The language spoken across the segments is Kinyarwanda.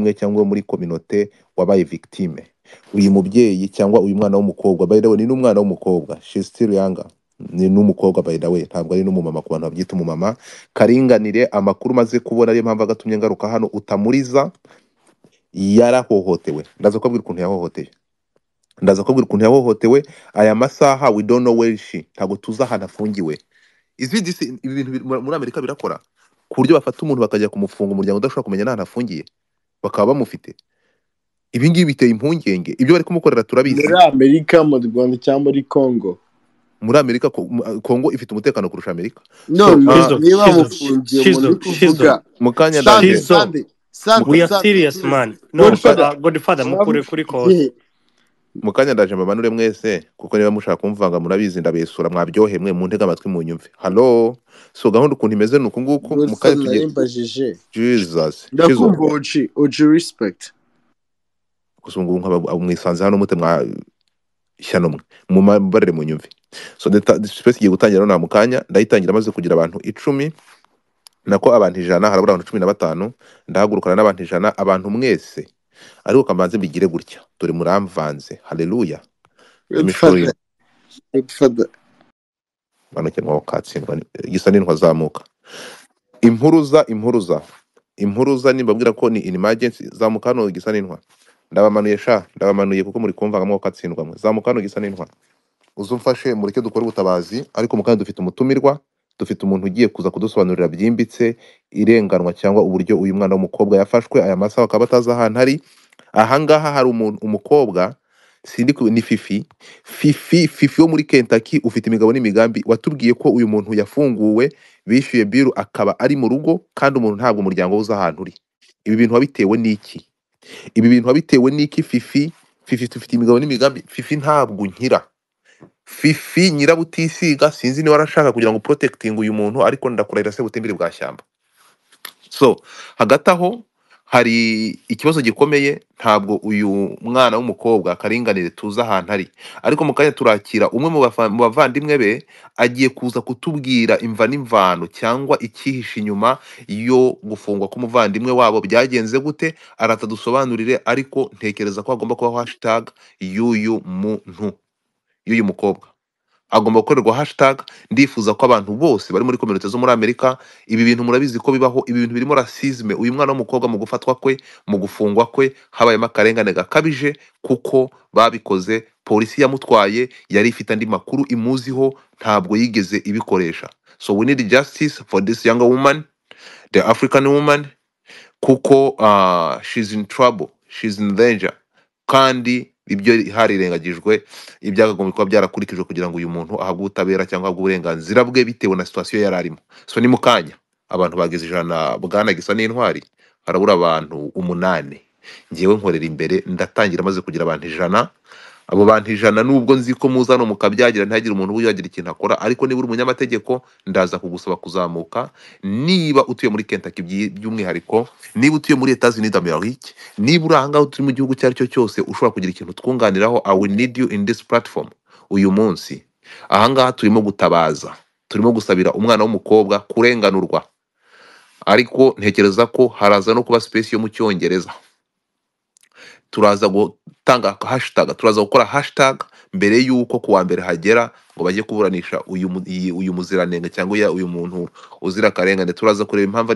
umwe cyangwa muri communauté wabaye victime. Uyu mubyeyi cyangwa uyu mwana w'umukobwa, by the way ni n'umwana w'umukobwa, she's still younger, ni n'umukobwa by the way, ntabwo ari n'umumama ku bantu babyita umumama. Karinganire amakuru maze kubona ariyo mpamvu agatumye ngaruka hano, utamuriza yarahohotewe. Ndaza kubwira ukuntu yahohotewe, aya masaha we don't know where she, ntabwo tuzi ahantu afungiwe. Ibi bintu muri Amerika birakora ku buryo bafata umuntu bakajya kumufunga umuryango udashobora kumenya n'ahantu afungiye, bakaba bamufite. Ibi ngibi biteye impungenge, ibyo bari kumukorera turabizi. Muri Amerika, mu Rwanda cyangwa muri Congo? Muri Amerika, Congo ifite umutekano kurusha Amerika. Niba mufungiye umuntu kuvuga mukanya we are serious man. No, Godfather mukure kuri cause. Mukanya ndaje mbabanure mwese, kuko niba mushaka kumvanga murabizi ndabesura, mwabyohe mwe mu ntega amatwi mu nyumve. Hello, so gahunda ukuntu imeze nuko nguko mukanya tugiye Jesus ndakumva uci respect kusungu nk'aba mwisanze hano mute mwa shyano mwe mu mabarere mu nyumve. So the space igiye gutangira na mukanya ndayitangira maze kugira abantu 10 nako abantu 100, harabura abantu 15, ndahagurukana n'abantu 100, abantu mwese ariko kamanze mbigire gutya, dore muramvanze. Haleluya. Bano cyangwa wakatsindwa gisa n'intwa zamuka. Impuruza nimbabwira ko ni emergency, zamuka hano gisa n'intwa. Ndabamanuye kuko muri kumva ngamwe wakatsindwa mwe. Zamuka hano gisa n'intwa. Uzumfashe mureke dukora ubutabazi, ariko mukandi dufite umutumirwa, dufite umuntu ugiye kuza kudusobanurira byimbitse irenganwa cyangwa uburyo uyu mwana w'umukobwa yafashwe aya masaha akaba ataza ahantu hari. Ahangaha hari umukobwa ni Fifi wo muri Kentucky, ufite imigabo n'imigambi, watubwiye ko uyu muntu yafunguwe bishyuye biru akaba ari mu rugo, kandi umuntu ntabwo umuryango uza ahantu uri. Ibi bintu wabitewe n'iki? Fifi ufite imigabo n'imigambi. Fifi ntabwo nkira. Fifi nyirabutisiga, sinzi niba arashaka kugira ngo protecting uyu muntu, ariko ndakurahira se butembere bwa shyamba. So hagati aho hari ikibazo gikomeye, ntabwo uyu mwana w'umukobwa Karinganire tuza ahantu ari, ariko mukanya turakira umwe mu bavandimwe be agiye kuza kutubwira imva n'imvano cyangwa ikihishe inyuma yo gufungwa k'umuvandimwe wabo byagenze gute, aratadusobanurire. Ariko ntekereza ko agomba kuba hashtag y'uyu mukobwa, agomba gukorerwa hashtag. Ndifuza ko abantu bose bari muri community zo muri Amerika, ibi bintu murabizi ko bibaho, ibi bintu birimo racisme. Uyu mwana w'umukobwa mu gufatwa kwe, mu gufungwa kwe, habayemo akarengane gakabije, kuko babikoze. Polisi yamutwaye yari ifite andi makuru imuziho, ntabwo yigeze ibikoresha. So we need justice for this young woman, the African woman, kuko she's in trouble, she's in danger, kandi ibyo harirengagijwe ibyagagombye kuba byarakurikijwe kugira ngo uyu muntu ahabwe ubutabera cyangwa ahabwe uburenganzira bwe bitewe na situation yari arimo. So ni mukanya abantu bageze 100, bwana gisa n'intwari harabura abantu 8, ngiyewe nkorera imbere, ndatangira maze kugira abantu 100. Abo bantu 100 nubwo nzi ko muzano mukabyagira ntagire umuntu uyagira ikintu akora, ariko niba uri umunyamategeko ndaza kugusaba kuzamuka. Niba utuye muri Kentucky by'umwihariko, niba utuye muri Etats-Unis d'Amérique, niba uranga uturi mu gihugu cyari cyo cyose ushobora kugira ikintu twunganiraho, I will need you in this platform. Uyu munsi ahangaha turimo gutabaza, turimo gusabira umwana w'umukobwa kurenganurwa, ariko ntekereza ko haraza no kuba space yo mu Cyongereza. Turaza gutanga hashtag, turaza gukora hashtag mbere yuko kuwa mbere hagera ngo bajye kuburanisha uyu muziranenge cyangwa uyu muntu uzira karengane. Turaza kureba impamvu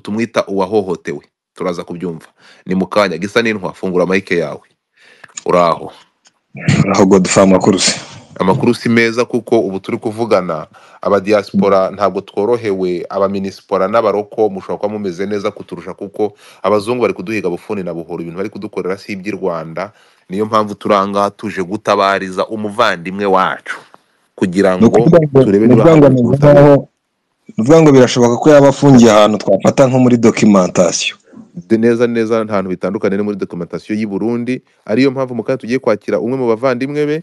tumwita uwahohotewe, turaza kubyumva. Ni mukanya gisa n'intwa, fungura mic yawe. Uraho Godfather amakuru si meza, kuko ubu turi kuvugana aba diaspora ntabwo tworohewe, aba municipal n'abaroko mushobora kuba mumeze neza kuturusha, kuko abazungu bari kuduhiga bufuni na buhoro, ibintu bari kudukorera si iby'i Rwanda. Niyo mpamvu turanga tuje gutabariza umuvandimwe wacu kugira ngo turebe niba nuvuga ngo birashoboka ko yaba afungiye ahantu twafata nko muri documentation. Neza ntahantu bitandukanye no muri documentation y'i Burundi. Ariyo mpamvu mukanya tugiye kwakira umwe mu bavandimwe be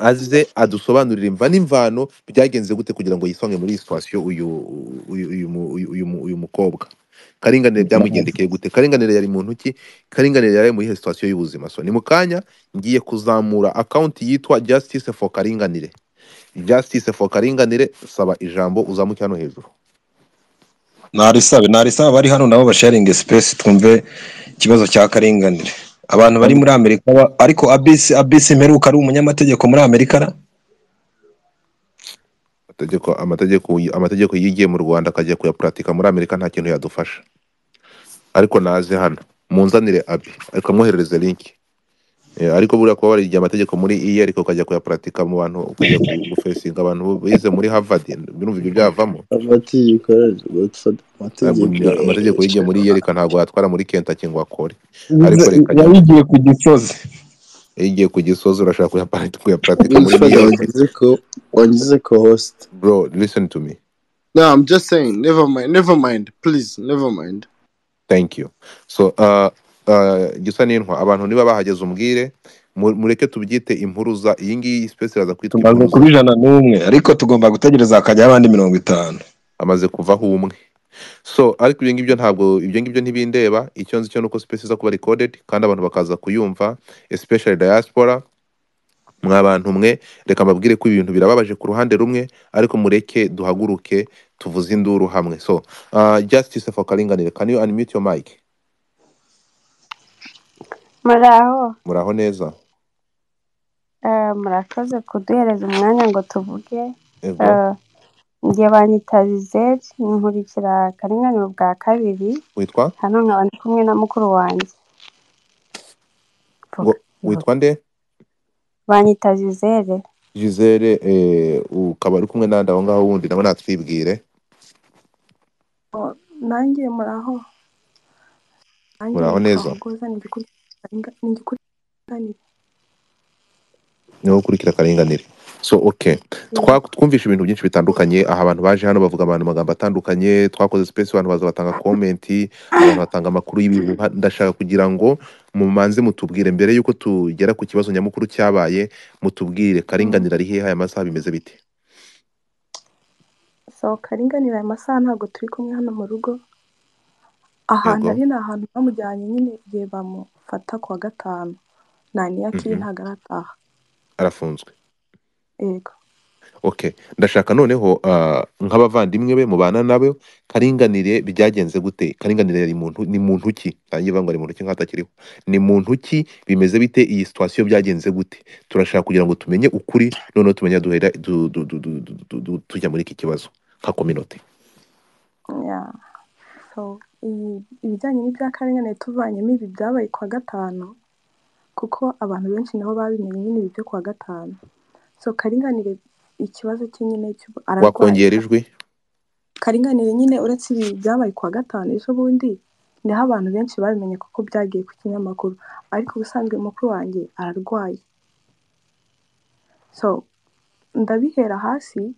azize adusobanurira imva n'imvano byagenze gute kugira ngo yisonge muri situation uyu mukobwa. Karinganire byamugendekeye gute? Karinganire yari muntu ki? Karinganire yari muri situation y'ubuzima. So ni mukanya ngiye kuzamura account yitwa Justice for Karinganire. Justice for Karinganire, saba ijambo uzamuke hano hejuru. narisaba bari hano nabo basharinge space twumve ikibazo cya karinganire abantu bari muri Amerika ariko abisi mperuka ari umunyamategeko muri Amerika amategeko yigiye mu Rwanda akajya kuyapuratika muri Amerika nta kintu yadufasha, ariko naze hano munzanire abi akamwoherereza link. Ariko buriya kuba warigiye amategeko muri iyi ariko ukajya kuyapuratika mu bantu, ukajya gufesinga abantu bize muri Harvard, birumva ibyo byavamo. Amategeko yigiye muri iyi ariko ntabwo yatwara muri Kentucky ngo akore, ariko reka yagiye ku Gisozi. Igiye ku Gisozi urashaka kuyapuratika muri New York. Wangize ko host. Bro, listen to me. No, I'm just saying, never mind, please, never mind. Thank you. So gisa n'intwa abantu niba bahageze umbwire mureke tubyite impuruza. Iyi ngiyi space iraza kwitwa tumaze kuri 101 ariko tugomba gutegereza akajya abandi 50 amaze kuvaho umwe. So ariko ibyo ngibyo ntibindeba. Icyo nzi cyo nuko space iza kuba recorded kandi abantu bakaza kuyumva, especially diaspora. Mwabantu mwe reka mbabwire ko ibintu birababaje ku ruhande rumwe, ariko mureke duhaguruke tuvuze induru hamwe. So Justice for Karinganire, can you unmute your mic? Muraho neza. Murakoze kuduhereza umwanya ngo tuvuge. Ngiye banyita Giselle, nkurikira Karinganire bwa kabiri. Witwa? Hano nkaba ndi kumwe na mukuru wanjye. Witwa nde? Banyita Giselle. Giselle, ukaba uri kumwe nande aho ngaho wundi nawe natwibwire. Nanjye muraho. Muraho neza. Niho ukurikira Karinganire. So okay, twumvisha ibintu byinshi bitandukanye. Aha abantu baje hano bavuga abantu magambo atandukanye, twakoze space abantu baza batanga comment, abantu batanga amakuru y'ibihuha. Ndashaka kugira ngo mumanze mutubwire mbere yuko tugera ku kibazo nyamukuru cyabaye, mutubwire Karinganire ari hehe aya masaha bimeze bite? So Karinganire aya masaha ntabwo turi kumwe hano mu rugo. Ahantu ari ni ahantu bamujyanye nyine igihe bamufata kuwa gatanu. Nani yakiri ntabwo arataha. Arafunzwe. Yego. Okay, ndashaka noneho nk'abavandimwe be mubana nabo, Karinganire byagenze gute? Karinganire ni muntu ki? Tangiye ngo ari muntu ki nkatakiriho. Ni muntu ki? Bimeze bite? Iyi situation byagenze gute? Turashaka kugira ngo tumenye ukuri, noneho tumenye duhera tujya muri iki kibazo nka community. Yeah. So ibijyanye n'ibya Karinganire tuvanyemo ibi byabaye kwa gatanu, kuko abantu benshi naho babimenye nyine ibyo kwa gatanu. So Karinganire ikibazo cye nyine ararwaye. Wakongera ijwi? Karinganire nyine uretse ibi byabaye kwa gatanu, ejo bundi niho abantu benshi babimenye kuko byagiye ku kinyamakuru, ariko ubusanzwe mukuru wanjye ararwaye. So ndabihera hasi,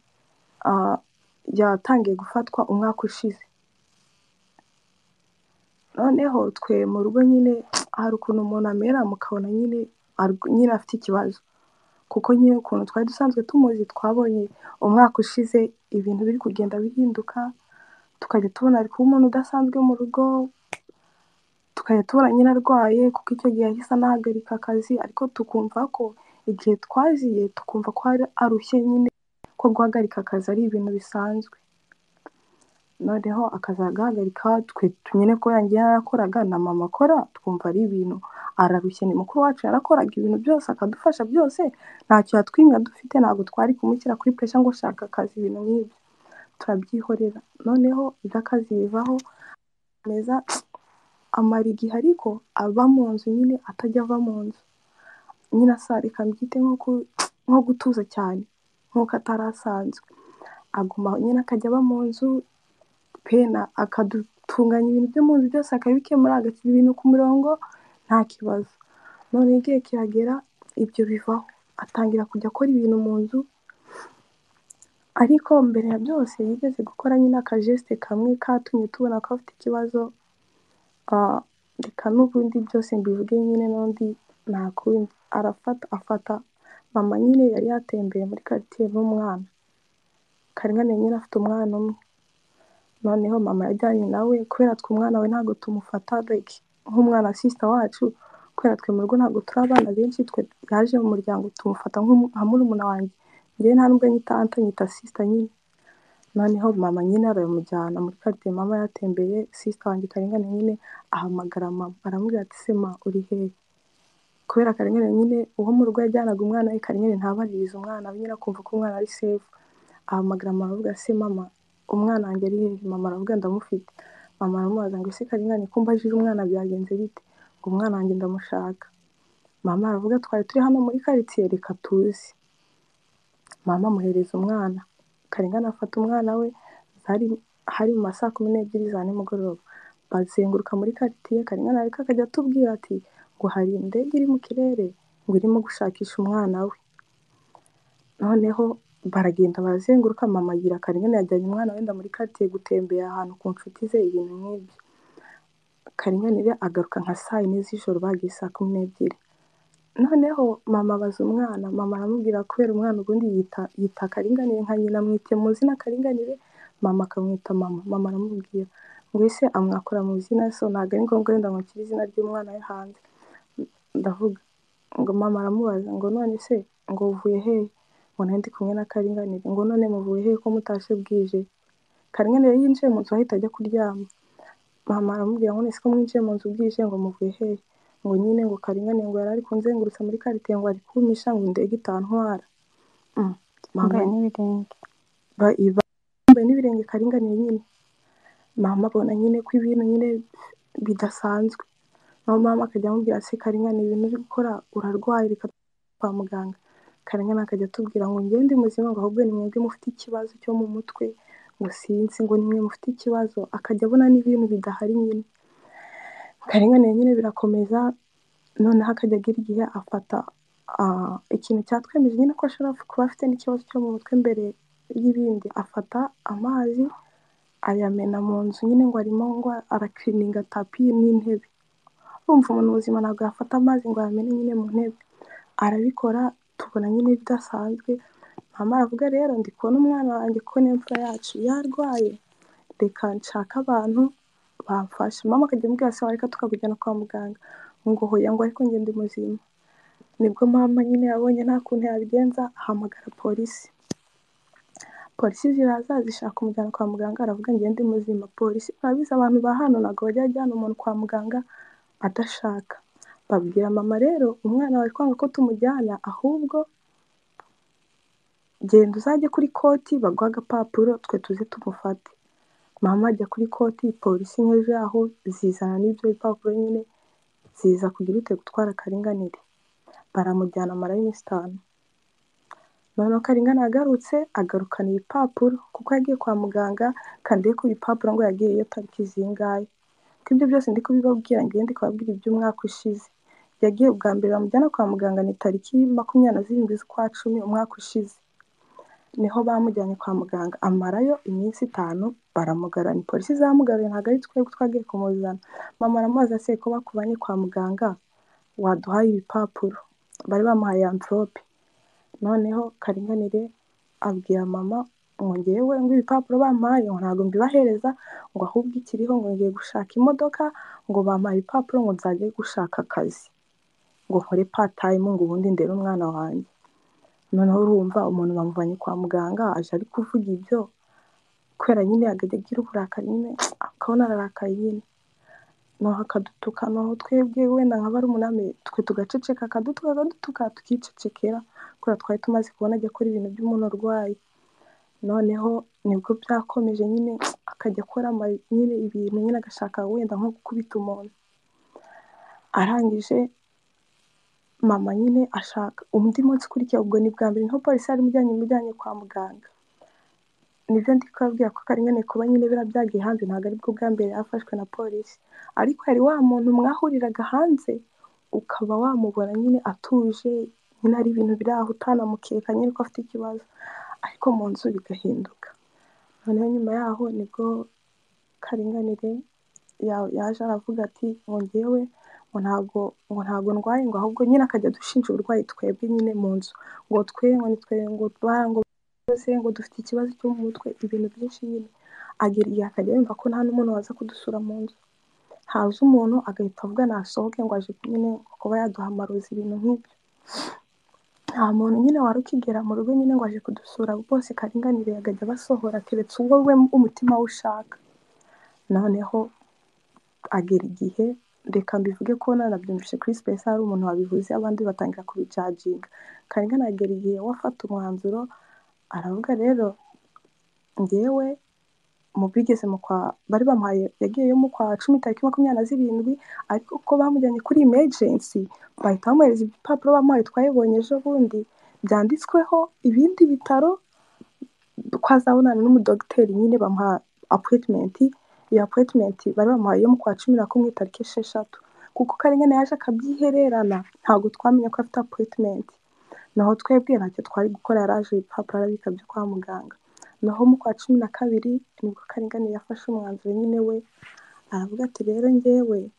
yatangiye gufatwa umwaka ushize. Noneho twe mu rugo nyine hari ukuntu umuntu amera mukabona nyine afite ikibazo, kuko nyine ukuntu twari dusanzwe tumuzi twabonye umwaka ushize ibintu biri kugenda bihinduka, tukajya tubona ari kuba umuntu udasanzwe mu rugo, tukajya tubona nyine arwaye kuko icyo gihe yahise anahagarika akazi, ariko tukumva ko igihe twaziye tukumva ko arushye nyine ko guhagarika akazi ari ibintu bisanzwe. Noneho akazagahagarika twe nyine ko yangiye yarakoraga na mama akora, twumva ari ibintu ararushye. Ni mukuru wacu yarakoraga ibintu byose akadufasha byose, ntacyo yatwimya dufite, ntabwo twari kumushyira kuri pressure ngo shaka akazi, ibintu nk'ibyo turabyihorera. Noneho iby'akazi bivaho neza, amara igihe ariko aba mu nzu nyine atajya ava mu nzu, nyine asarika mbyite nko gutuza cyane nk'uko atarasanzwe. Aguma nyine akajya aba mu nzu pena, akadutunganya ibintu byo mu nzu byose akabikemura, agashyira ibintu ku murongo nta kibazo. None igihe kiragera ibyo bivaho, atangira kujya akora ibintu mu nzu, ariko mbere ya byose yigeze gukora nyine akajeste kamwe katumye tubona ko afite ikibazo. Reka n'ubundi byose mbivuge nyine n'undi nta kundi. Afata mama nyine yari yatembeye muri quartier n'umwana. Karinganire nyine afite umwana umwe. Noneho mama yajyanye nawe, kubera twe umwana we ntabwo tumufata nk'umwana sister wacu, kubera twe mu rugo ntabwo turi abana benshi, twe yaje mu muryango tumufata nka murumuna wanjye. Njyewe nta nubwo nyita aunt, nyita sister nyine. noneho mama nyine aramujyana muri quartier mama yatembeye, sister wanjye Karengane nyine ahamagara mama aramubwira ati se ma uri hehe, kubera Karengane nyine uwo mu rugo yajyanaga umwana we, Karengane ntabaririza umwana we nyine akumva ko umwana ari safe, ahamagara mama aravuga se mama umwana wanjye ari hehe, mama aravuga ndamufite, mama aramubaza ngo ese Karengane ko mbajije umwana byagenze bite, ngo umwana wanjye ndamushaka, mama aravuga twari turi hano muri quartier reka tuzi, mama amuhereza umwana, Karengane afata umwana we, hari mu ma saa 12 za nimugoroba, bazenguruka muri quartier, Karengane ariko akajya atubwira ati ngo hari indege iri mu kirere ngo irimo gushakisha umwana we, noneho baragenda barazenguruka, mama agira Karengane yajyanye umwana wenda muri quartier gutembera ahantu ku nshuti ze, ibintu nk'ibyo, Karengane rero agaruka nka saa 4 z'ijoro bagiye saa 12, noneho mama abaza umwana, mama aramubwira kubera umwana ubundi yita Karinganire nka nyina, amwite mu zina Karinganire, mama akamwita mama, mama aramubwira ngo ese amwakora mu zina so ntabwo ari ngombwa wenda ngo nshyire izina ry'umwana we hanze, ndavuga ngo mama aramubaza ngo none se ngo uvuye hehe, ngo nari ndi kumwe na Karinganire, ngo none muvuye hehe ko mutashe bwije, Karinganire yinjiye mu nzu ahita ajya kuryama, mama aramubwira ngo nese ko mwinjiye mu nzu bwije ngo muvuye hehe, ngo nyine ngo Karinganire ngo yari ari kunzengurutsa muri quartier ngo ari kumisha ngo indege itantwara, mama yambaye n'ibirenge Karinganire nyine, mama abona nyine ko ibintu nyine bidasanzwe, naho mama akajya amubwira se Karinganire ibintu uri gukora urarwaye reka kwa muganga, Karinganire akajya atubwira ngo ngende muzima ngo ahubwo ni mwebwe mufite ikibazo cyo mu mutwe, ngo sinzi ngo nimwe mufite ikibazo, akajya abona n'ibintu bidahari nyine, Karinganire nyine birakomeza, noneho akajya agira igihe afata ikintu cyatwemeje nyine ko ashobora kuba afite n'ikibazo cyo mu mutwe mbere y'ibindi, afata amazi ayamena mu nzu nyine ngo arimo ngo arakirininga tapi n'intebe, urumva umuntu ubuzima ntabwo yafata amazi ngo ayamene nyine mu ntebe, arabikora tubona nyine bidasanzwe, mama aravuga rero ndi kubona umwana wanjye ko n'imfura yacu yarwaye, reka nshaka abantu bamfasha, mama akajya amubwira se reka tukakujyana kwa muganga, ngo hoya ngo ariko njye ndi muzima, nibwo mama nyine yabonye nta kuntu yabigenza, ahamagara polisi ziraza zishaka umujyana kwa muganga, aravuga njye ndi muzima, polisi urabizi abantu ba hano ntabwo bajya bajyana umuntu kwa muganga adashaka, babwira mama rero umwana wawe kwanga ko tumujyana, ahubwo genda uzajye kuri koti baguha agapapuro twe tuze tumufate, mama ajya kuri koti, polisi nk'ejo yaho zizana n'ibyo bipapuro nyine, ziza kugira ute gutwara Karinganire, baramujyana amarayo iminsi 5, noneho Karinganire agarutse agarukana ibipapuro kuko yagiye kwa muganga, kandi ku bipapuro ngo yagiye iyo tariki zingahe, ko ibyo byose ndi kubibabwira ngende kubabwira iby'umwaka ushize, yagiye ubwa mbere bamujyana kwa muganga ni tariki 27 z'ukwa 10 umwaka ushize, niho bamujyanye kwa muganga, amarayo iminsi 5 baramugarana, polisi zamugaruye ntabwo ari twebwe twagiye kumuzana, mama aramubaza se ko bakubanye kwa muganga waduhaye ibipapuro, bari bamuhaye envelope, noneho Karinganire abwira mama ngo ngewe ngo ibipapuro bampaye ngo ntabwo mbibahereza, ngo ahubwo ikiriho ngo ngiye gushaka imodoka, ngo bampaye ibipapuro ngo nzajye gushaka akazi, ngo nkore part time ngo ubundi ndere umwana wanjye, noneho urumva umuntu bamuvanye kwa muganga aje ari kuvuga ibyo, kubera nyine yagajya agira uburakari nyine, akabona ararakaye nyine, noneho akadutuka, noneho twebwe wenda nka barumuna be twe tugaceceka, akadutuka tukicecekera, kubera twari tumaze kubona ajya akora ibintu by'umuntu urwaye, noneho nibwo byakomeje nyine akajya akora nyine ibintu nyine agashaka wenda nko gukubita umuntu, arangije mama nyine ashaka undi munsi ukurikiye, ubwo ni bwa mbere niho polisi yari imujyanye kwa muganga, nibyo ndi kubabwira ko Karinganire kuba nyine byagiye hanze ntabwo ari bwo bwa mbere yafashwe na polisi, ariko hari wa muntu mwahuriraga hanze ukaba wamubona nyine atuje, nyine ari ibintu biri aho utanamukeka nyine ko afite ikibazo, ariko mu nzu bigahinduka, noneho nyuma yaho nibwo Karinganire yaje aravuga ati ngo ngewe ngo ntabwo ndwaye, ngo ahubwo nyine akajya dushinja uburwayi twebwe nyine mu nzu, ngo ngo dufite ikibazo cyo mu mutwe, ibintu byinshi nyine, agira igihe akajya yumva ko nta n'umuntu waza kudusura mu nzu, haza umuntu agahita avuga nasohoke ngo aje nyine kuba yaduha amarozi, ibintu nk'ibyo, nta muntu nyine wari ukigera mu rugo nyine ngo aje kudusura bose karinganire yagajya basohora keretse uwo we umutima we ushaka. Noneho agera igihe reka mbivuge ko nanabyumvise kuri space hari umuntu wabivuze abandi batangira kubijaginga. Karingana agera igihe wafata umwanzuro aravuga rero njyewe mu bigeze mu kwa bari bamuhaye yagiyeyo mu kwa 10 tariki 27 ariko uko bamujyanye kuri emergency bahita bamuhereza ibipapuro bamuhaye twayibonye ejo bundi byanditsweho ibindi bitaro twazabonana n'umudogiteri nyine bamuha appointment. Iyo appointment bari bamuhaye yo mu kwa 11 tariki 6 kuko Karingana yaje akabyihererana ntabwo twamenye ko afite appointment. Naho twebwe ntacyo twari gukora yaraje ibipapuro arabika byo kwa muganga. Naho mu kwa 12 nibwo Karingana yafashe umwanzuro nyine we aravuga ati rero njyewe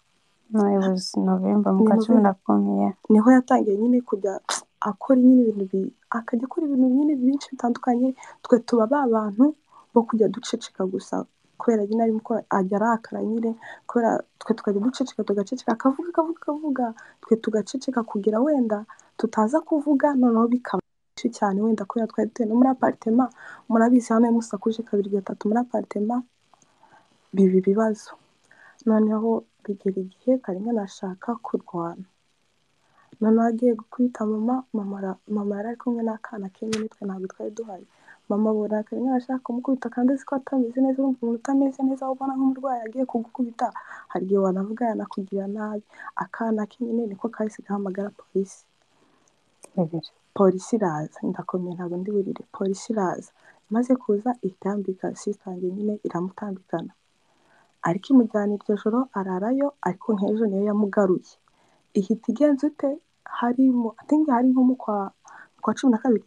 November mu kwa 11 niho yatangiye nyine kujya akora nyine ibintu akajya akora ibintu nyine byinshi bitandukanye. Twe tuba abantu bo kujya duceceka gusa kubera nyine arimo ko ajya arakara nyine kubera twe tukajya duceceka tugaceceka akavuga twe tugaceceka kugira wenda tutaza kuvuga noneho bikaba cyane wenda kubera twari dutuye no muri apartment murabizi hano musakuje 2-3 muri apartment bibi bibazo. Noneho bigera igihe Karingana ashaka kurwana. Noneho agiye gukubita mama yari ari kumwe n'akana ke nyine twe ntabwo twari duhari. Mama abona Karingana ashaka kumukubita kandi azi ko atameze neza umuntu utameze neza ubona nk'umurwayi agiye kugukubita hari igihe wanavuga yanakugira nabi. Akana ke nyine niko kahise gahamagara polisi. Polisi iraza ndakomeye ntabwo ndi burire. Polisi iraza maze kuza itambika sister nyine iramutambikana ariko imujyana iryo joro ararayo ariko nk'ejo niyo yamugaruye. Ihita igenze ute harimo hari nko mu kwa 12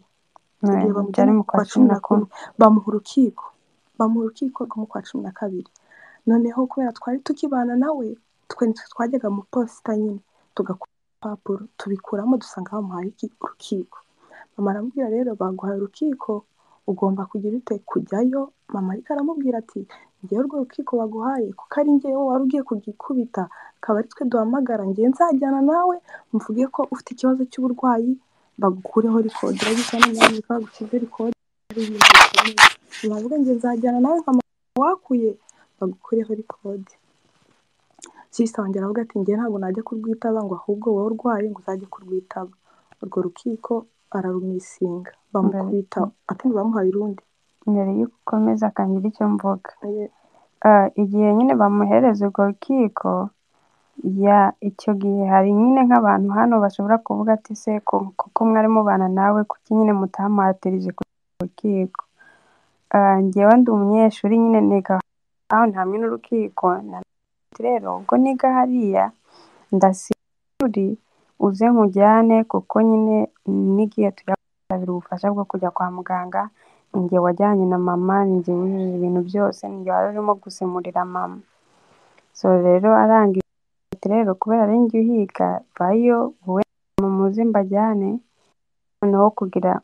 igihe bamujyana mu kwa 11 bamuha urukiko rwo mu kwa 12. Noneho kubera twari tukibana nawe twajyaga mu posita nyine tugakura papuro tubikuramo dusanga bamuhaye urukiko. Mama aramubwira rero baguhaye urukiko ugomba kugira ute kujyayo. Mama ariko aramubwira ati ngiye urwo rukiko baguhaye kuko ari ngewe wari ugiye kugikubita akaba ari twe duhamagara ngiye nzajyana nawe mvuge ko ufite ikibazo cy'uburwayi bagukureho record urabisa n'umwanya bagukize record ari ibintu bikomeye. Bavuga ngiye nzajyana nawe wakuye bagukureho record. Sister wanjye aravuga ati ngiye ntabwo najya kurwitaba ngo ahubwo wowe urwaye ngo uzajye kurwitaba. Urwo rukiko ararumisinga bamukubita ati bamuhaye urundi. Mbere yuko ukomeza akangira icyo mvuga igihe nyine bamuhereza urwo rukiko icyo gihe hari nyine nk'abantu hano bashobora kuvuga ati se kuko mwari mubana nawe kuki nyine mutamuhatirije ku rukiko. Njyewe ndi umunyeshuri nyine niga aho ntamwe n'urukiko rero ubwo niga hariya ndasiri uze nkujyane kuko nyine n'igihe tujya ubufasha bwo kujya kwa muganga ninjye wajyanye na mama ninjye wujuje ibintu byose ninjye wari urimo gusemurira mama. So rero arangiye rero kubera ari njye uhiga bayo wowe muze mbajyane noneho kugira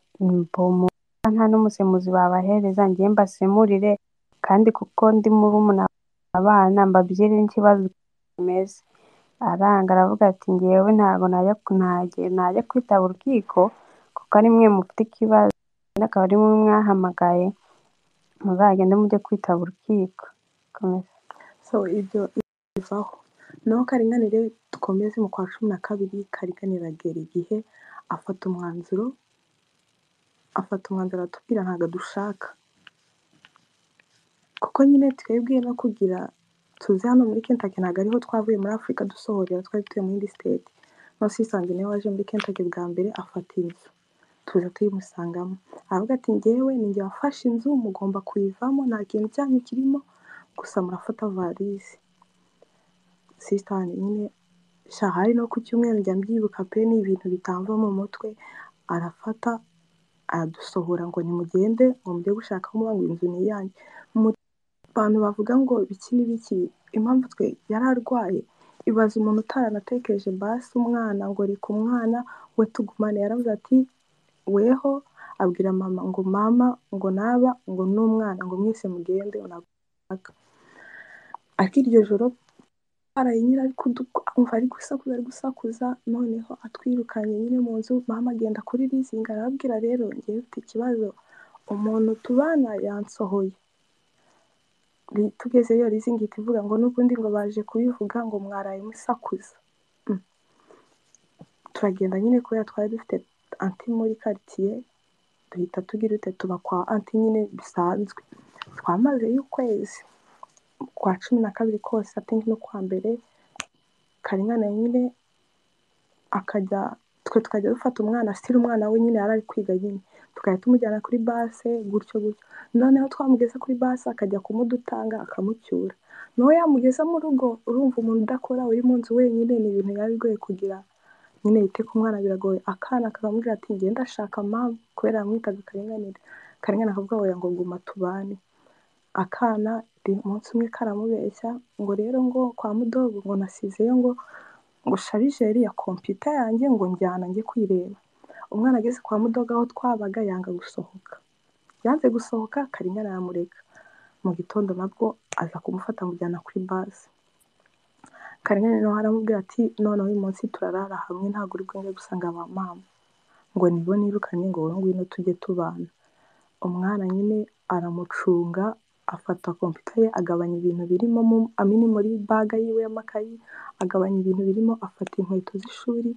nta n'umusemuzi babahereza njye mbasemurire kandi kuko ndi muri abana mbabyire n'ikibazo kimeze. Aranga aravuga ati ngewe ntabwo najya kwitaba urukiko kuko ari mwe mufite ikibazo akaba ari mwe mwahamagaye muzagende mujye kwitaba urukiko. So ibyo bivaho naho Karinganire dukomeze mu kwa 12 Karinganire agera igihe afata umwanzuro atubwira ntabwo dushaka kuko nyine twebwe no kugira tuzi hano muri Kentucky ntabwo ariho twavuye muri Afurika dusohorera twari tuye muri state. No sisange niwe waje muri Kentucky bwa mbere afata inzu tuza tuyimusangamo aravuga ati ngewe ninjye wafashe inzu mugomba kuyivamo nta kintu cyanyu kirimo gusa murafata valise. Sister nyine shahari no ku cyumweru njya mbyibuka pe ni ibintu bitamva mu mutwe arafata aradusohora ngo nimugende ngo mujye gushaka mu bangu inzu ni yanjye. Abantu bavuga ngo biki n'ibiki impamvu twe yararwaye ibaza umuntu utaranatekereje basi umwana ngo reka umwana we tugumane. Yaravuze ati weho abwira mama ngo naba ngo n'umwana ngo mwese mugende unabaka. Ariko iryo joro araye nyine umva ari gusakuza noneho atwirukanye nyine mu nzu mama agenda kuri lizingi arababwira rero ngewe mfite ikibazo umuntu tubana yansohoye tugezeyo lizingi ihita ivuga ngo n'ubundi ngo baje kubivuga ngo mwaraye musakuza turagenda nyine kubera twari dufite anti muri quartier duhita tugira ute tuba kwa anti nyine bisanzwe twamaze y'ukwezi kwa 12 kose atingi no kwa mbere Karingana nyine akajya tukajya dufata umwana asira umwana we nyine yarari kwiga nyine tukajya tumujyana kuri base gutyo noneho twamugeza kuri base akajya kumudutanga akamucyura nawe yamugeza mu rugo urumva umuntu udakora uri mu nzu wenyine ni ibintu yabigoye kugira nyine yite ku mwana biragoye akana akamubwira ati ngenda ashaka mama kubera yamwitaga Karingana akavuga ngo nguma tubane akana umunsi umwe karamubeshya ngo rero ngo kwa mudogo ngo nasizeyo ngo sharijeri ya computer yanjye ngo njyana njye kwireba umwana ageze kwa mudogo aho twabaga yanze gusohoka Karingana yamureka mu gitondo nabwo aza kumufata mujyana kuri base Karingana nawe aramubwira ati none uyu munsi turarara hamwe ntabwo uri bwenge gusanga ba mama ngo nibo nirukanye ngo wowe ngwino tujye tubana umwana nyine aramucunga afata computer ye agabanya ibintu birimo amini muri baga yiwe y'amakayi agabanya ibintu birimo afata inkweto z'ishuri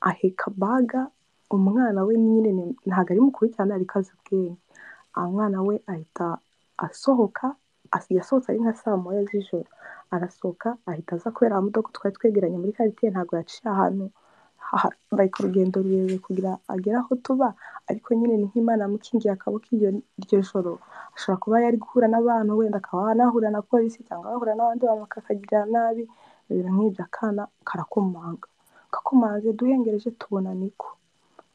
aheka baga umwana we nyine ntago ari mukuru cyane ari kazi bwenge umwana we ahita asohoka yasohotse ari nka saa moya z'ijoro arasohoka ahita aza kubera amudogo twari twegeranye muri quartier ntago yaciye ahantu like urugendo rurerure kugira agera aho tuba ariko nyine ni nk'Imana yamukingiye akaboko iryo joro ashobora kuba yari guhura n'abantu wenda akaba anahura na polisi cyangwa ahura n'abandi bakakagirira nabi ibintu nk'ibyo akana kakomanze duhengereje tubona niko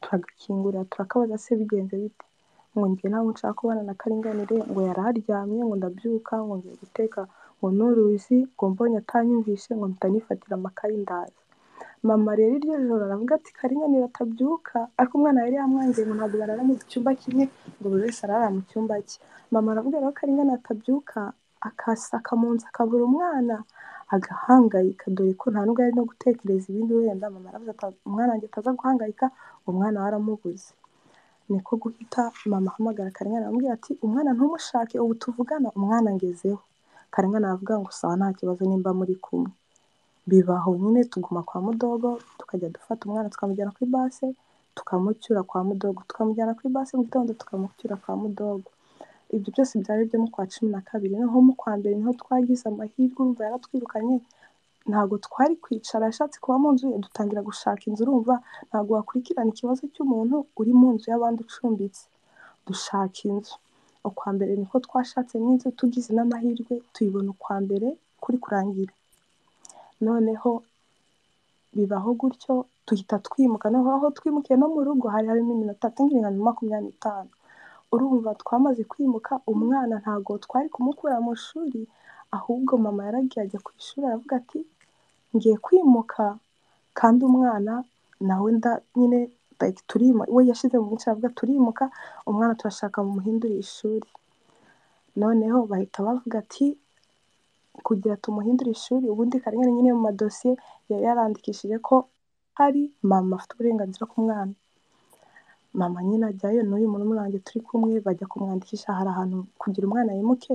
turagakingura turakabaza se bigenze bite ngo njye ntabwo nshaka kubana na Karinganire ngo yararyamye ngo ndabyuka ngo ngiye guteka ngo n'uruzi ngo mbonye atanyumvishe ngo mpitanifatira amakayi ndaza mama rero iryo joro aravuga ati Karinganire atabyuka ariko umwana yari yamwangiye ngo ntabwo barara mu cyumba kimwe ngo buri wese arara mu cyumba cye mama aravuga rero Karinganire atabyuka akasaka mu nzu akabura umwana agahangayika dore ko nta nubwo ari no gutekereza ibindi wenda mama aravuga ati umwana wanjye ataza guhangayika umwana waramubuze niko guhita mama ahamagara Karingana aramubwira ati umwana ntumushake ubu tuvugana umwana ngezeho Karingana aravuga ngo sawa nta kibazo nimba muri kumwe bibaho nyine tuguma kwa mudogo tukajya dufata umwana tukamujyana kuri base tukamucyura kwa mudogo tukamujyana kuri base mu gitondo tukamucyura kwa mudogo ibyo byose byari byo mu kwa 12 naho mu kwa mbere niho twagize amahirwe urumva yaratwirukanye ntabwo twari kwicara yashatse kuba mu nzu dutangira gushaka inzu urumva ntabwo wakurikirana ikibazo cy'umuntu uri mu nzu y'abandi ucumbitse dushaka inzu ukwa mbere niko twashatse n'inzu tugize n'amahirwe tuyibona ukwa mbere kuri kurangira noneho bibaho gutyo tuhita twimuka noneho aho twimukiye no mu rugo hari harimo iminota 25 urumva twamaze kwimuka umwana ntago twari kumukura mu shuri ahubwo mama yaragiye ajya ku ishuri aravuga ati ngiye kwimuka kandi umwana nawe nyine turimo we yashize mu mico avuga turimuka umwana turashaka mu muhindurira ishuri noneho bahita bavuga ati kugira tumuhindura ishuri ubundi Karingana nyine mu madosiye yari yarandikishije ko hari mama afite uburenganzira ku mwana mama nyine ajyayo n'uyu muntu wanjye turi kumwe bajya kumwandikisha hari ahantu kugira umwana yimuke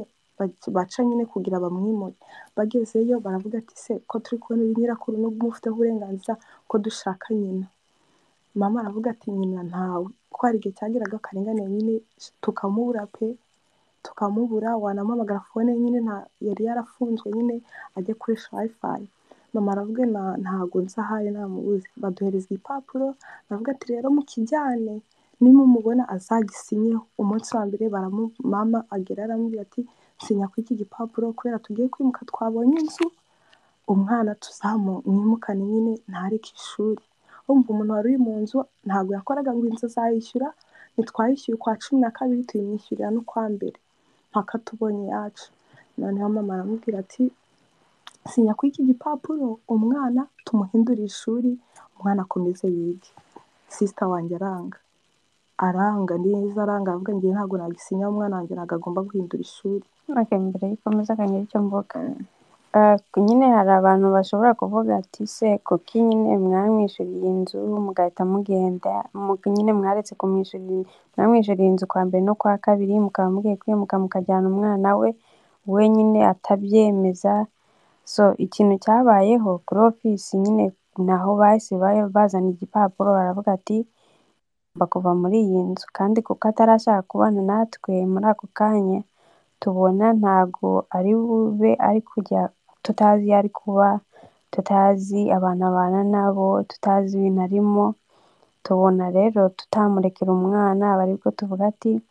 baca nyine kugira bamwimure bagezeyo baravuga ati se ko turi kubona nyirakuru n'ubwo mufiteho uburenganzira ko dushaka nyina mama aravuga ati nyina ntawe ko hari igihe cyageraga Karingana nyine tukamubura wanamuhamagara fone nyine yari yarafunzwe nyine ajya kuri wifi mama aravuga ntago nzahaye namubuze baduhereza igipapuro aravuga ati rero mukijyane nimumubona azagisinyeho umunsi wa mbere mama agera aramubwira ati sinya ku iki gipapuro kubera tugiye kwimuka twabonye inzu umwana tuzamwimukane nyine ntareke ishuri umva umuntu wari uri mu nzu ntago yakoraga ngo inzu azayishyura nitwayishyuye kwa 12 tuyimwishyurira no kwa mbere mpaka tubonye yacu noneho mama aramubwira ati sinya ku iki gipapuro umwana tumuhindurira ishuri umwana akomeze yige sister wanjye aranga neza avuga ngiye ntago nagisinya umwana wanjye nagomba guhindura ishuri mbere yikomeza akanyira icyo mvuga nyine hari abantu bashobora kuvuga ati se kuki nyine mwamwishyuriye inzu mugahita mugenda nyine mwaretse mwamwishyuriye inzu kwa mbere no kwa kabiri mukaba mugiye kwimuka mukajyana umwana we nyine atabyemeza. So ikintu cyabayeho kuri ofisi nyine naho bahise bazana igipapuro baravuga ati kuva muri iyi nzu, kandi kuko atarashaka kubana natwe muri ako kanya tubona ntago ari bube ari kujya tutazi iyo ari kuba, tutazi abantu abana nabo, tutazi ibintu arimo, tubona rero tutamurekera umwana. aba aribwo tuvuga ati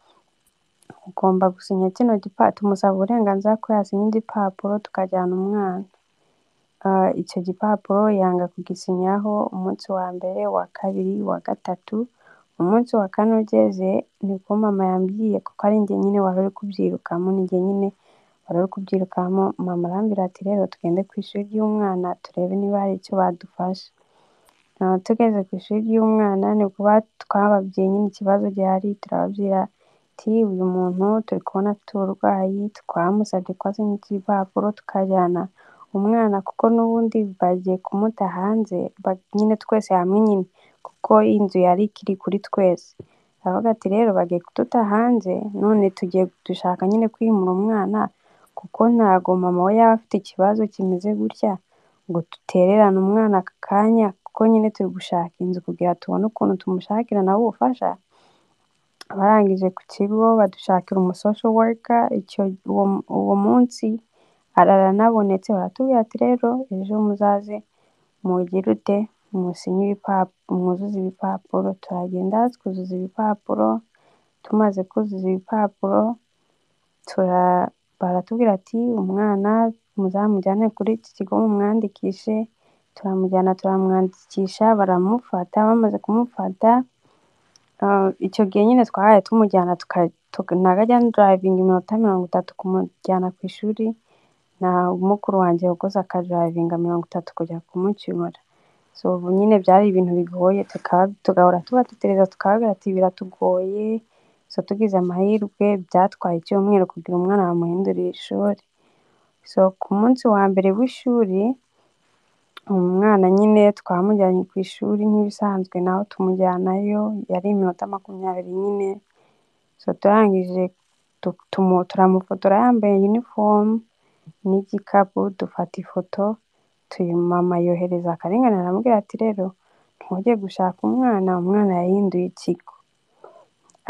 ugomba gusinya kino gipapuro, tumusaba uburenganzira ko yasinya igipapuro tukajyana umwana. Icyo gipapuro yanga kugisinyaho umunsi wa mbere, wa kabiri, wa gatatu. Umunsi wa kane ugeze nibwo mama yambwiye, kuko ari njye nyine wari uri kubyirukamo, ni njye nyine wari uri kubyirukamo. Mama arambwira ati rero tugende ku ishuri ry'umwana turebe niba hari icyo badufasha. Tugeze ku ishuri ry'umwana nibwo twababwiye nyine ikibazo gihari, turababwira ati uyu muntu turi kubona afite uburwayi, twamusabye ko asinya igipapuro tukajyana umwana, kuko n'ubundi bagiye kumuta hanze nyine twese hamwe nyine, kuko inzu yari ikiri kuri twese. Aravuga ati rero bagiye kuduta hanze, none tugiye dushaka nyine kwimura umwana, kuko ntago mama we yaba afite ikibazo kimeze gutya ngo dutererane umwana aka kanya, kuko nyine turi gushaka inzu kugira tubone ukuntu tumushakira nawe ubufasha. Barangije ku kigo badushakira social worker, uwo munsi aranabonetse. Baratubwira ati rero ejo muzaze mugire ute musinye ibipapuro, mwuzuze ibipapuro. Turagenda twuzuza ibipapuro, tumaze kuzuza ibipapuro baratubwira ati umwana muzamujyane kuri iki kigo mumwandikishe. Turamwandikisha, baramufata. Bamaze kumufata icyo gihe nyine twahaye tumujyana ntago ajya driving iminota 30 kumujyana ku ishuri, na mukuru wanjye ukoze akadrivinga 30 kujya kumucyura. So ubu nyine byari ibintu bigoye, tugahora tubatetereza tukababwira ati biratugoye. So tugize amahirwe byatwaye icyumweru kugira umwana bamuhindurira ishuri. So ku munsi wa mbere w'ishuri umwana nyine twamujyanye ku ishuri nk'ibisanzwe, naho tumujyanayo yari iminota 20 nyine. So turangije turamufotora yambaye uniform n'igikapu, dufata ifoto mama yohereza Akarengane aramubwira ati rero ntujye gushaka umwana yahinduye ikigo.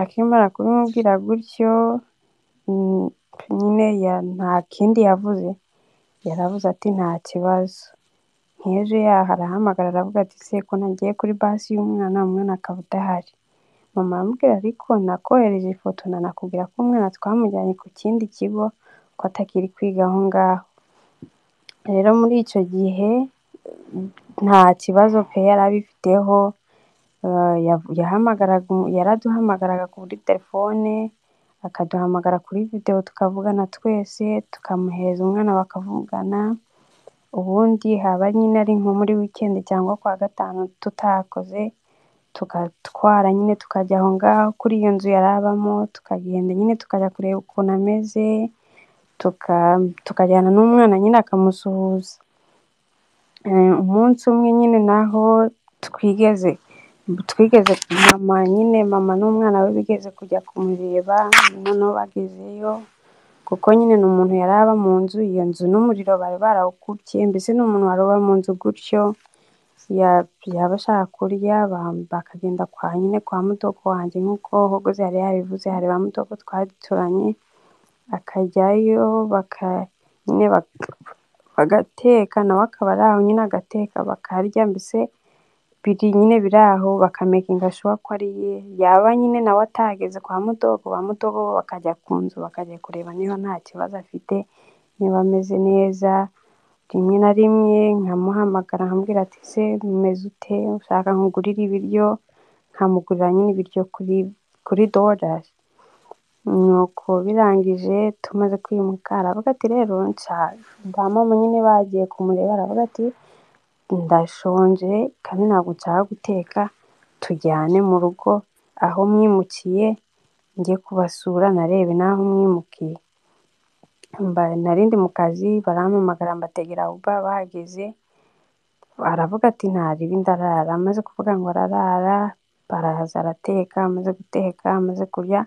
Akimara kubimubwira gutyo nyine nta kindi yavuze, yaravuze ati nta kibazo. Nk'ejo yaho arahamagara aravuga ati se ko nagiye kuri basi y'umwana akaba adahari. Mama aramubwira ariko nakohereje ifoto nanakubwira ko umwana twamujyanye ku kindi kigo, ko atakiri kwiga aho ngaho. Rero muri icyo gihe nta kibazo pe yari abifiteho. Yaraduhamagaraga kuri telefone, akaduhamagara kuri video tukavugana twese, tukamuhereza umwana bakavugana. Ubundi haba nyine ari nko muri weekend cyangwa kwa gatanu tutakoze, tugatwara nyine tukajya aho ngaho kuri iyo nzu yarabamo, tukagenda nyine tukajya kureba ukuntu ameze, tukajyana n'umwana nyine akamusuhuza. Umunsi umwe nyine naho twigeze mama n'umwana we bigeze kujya kumureba, noneho bagezeyo, kuko nyine ni umuntu yari aba mu nzu, iyo nzu n'umuriro bari barawukubye, mbese ni umuntu wari uba mu nzu gutyo. Yaba ashaka kurya bakagenda kwa mudogo wanjye, nk'uko Hogoze yari yabivuze, hari ba mudogo twari duturanye, akajyayo bagateka, nawe akaba ari aho nyine agateka bakarya, mbese biri aho bakamekinga shuwa ko ari ye. Yaba nyine nawe atageze kwa mudogo, ba mudogo bakajya ku nzu bakajya kureba niba nta kibazo afite, niba ameze neza. Rimwe na rimwe nkamuhamagara nkambwira ati se umeze ute, ushaka nkugurire ibiryo, nkamugurira nyine ibiryo kuri DoorDash. Nuko birangije tumaze kwimuka aravuga ati rero ba mama nyine bagiye kumureba, aravuga ati ndashonje kandi ntabwo nshaka guteka, tujyane mu rugo aho mwimukiye njye kubasura narebe n'aho mwimukiye. nari ndi mu kazi barampamagara mbategera Uber, bahageze aravuga ati ntaribi ndarara, amaze kuvuga ngo ararara baraza arateka, amaze guteka amaze kurya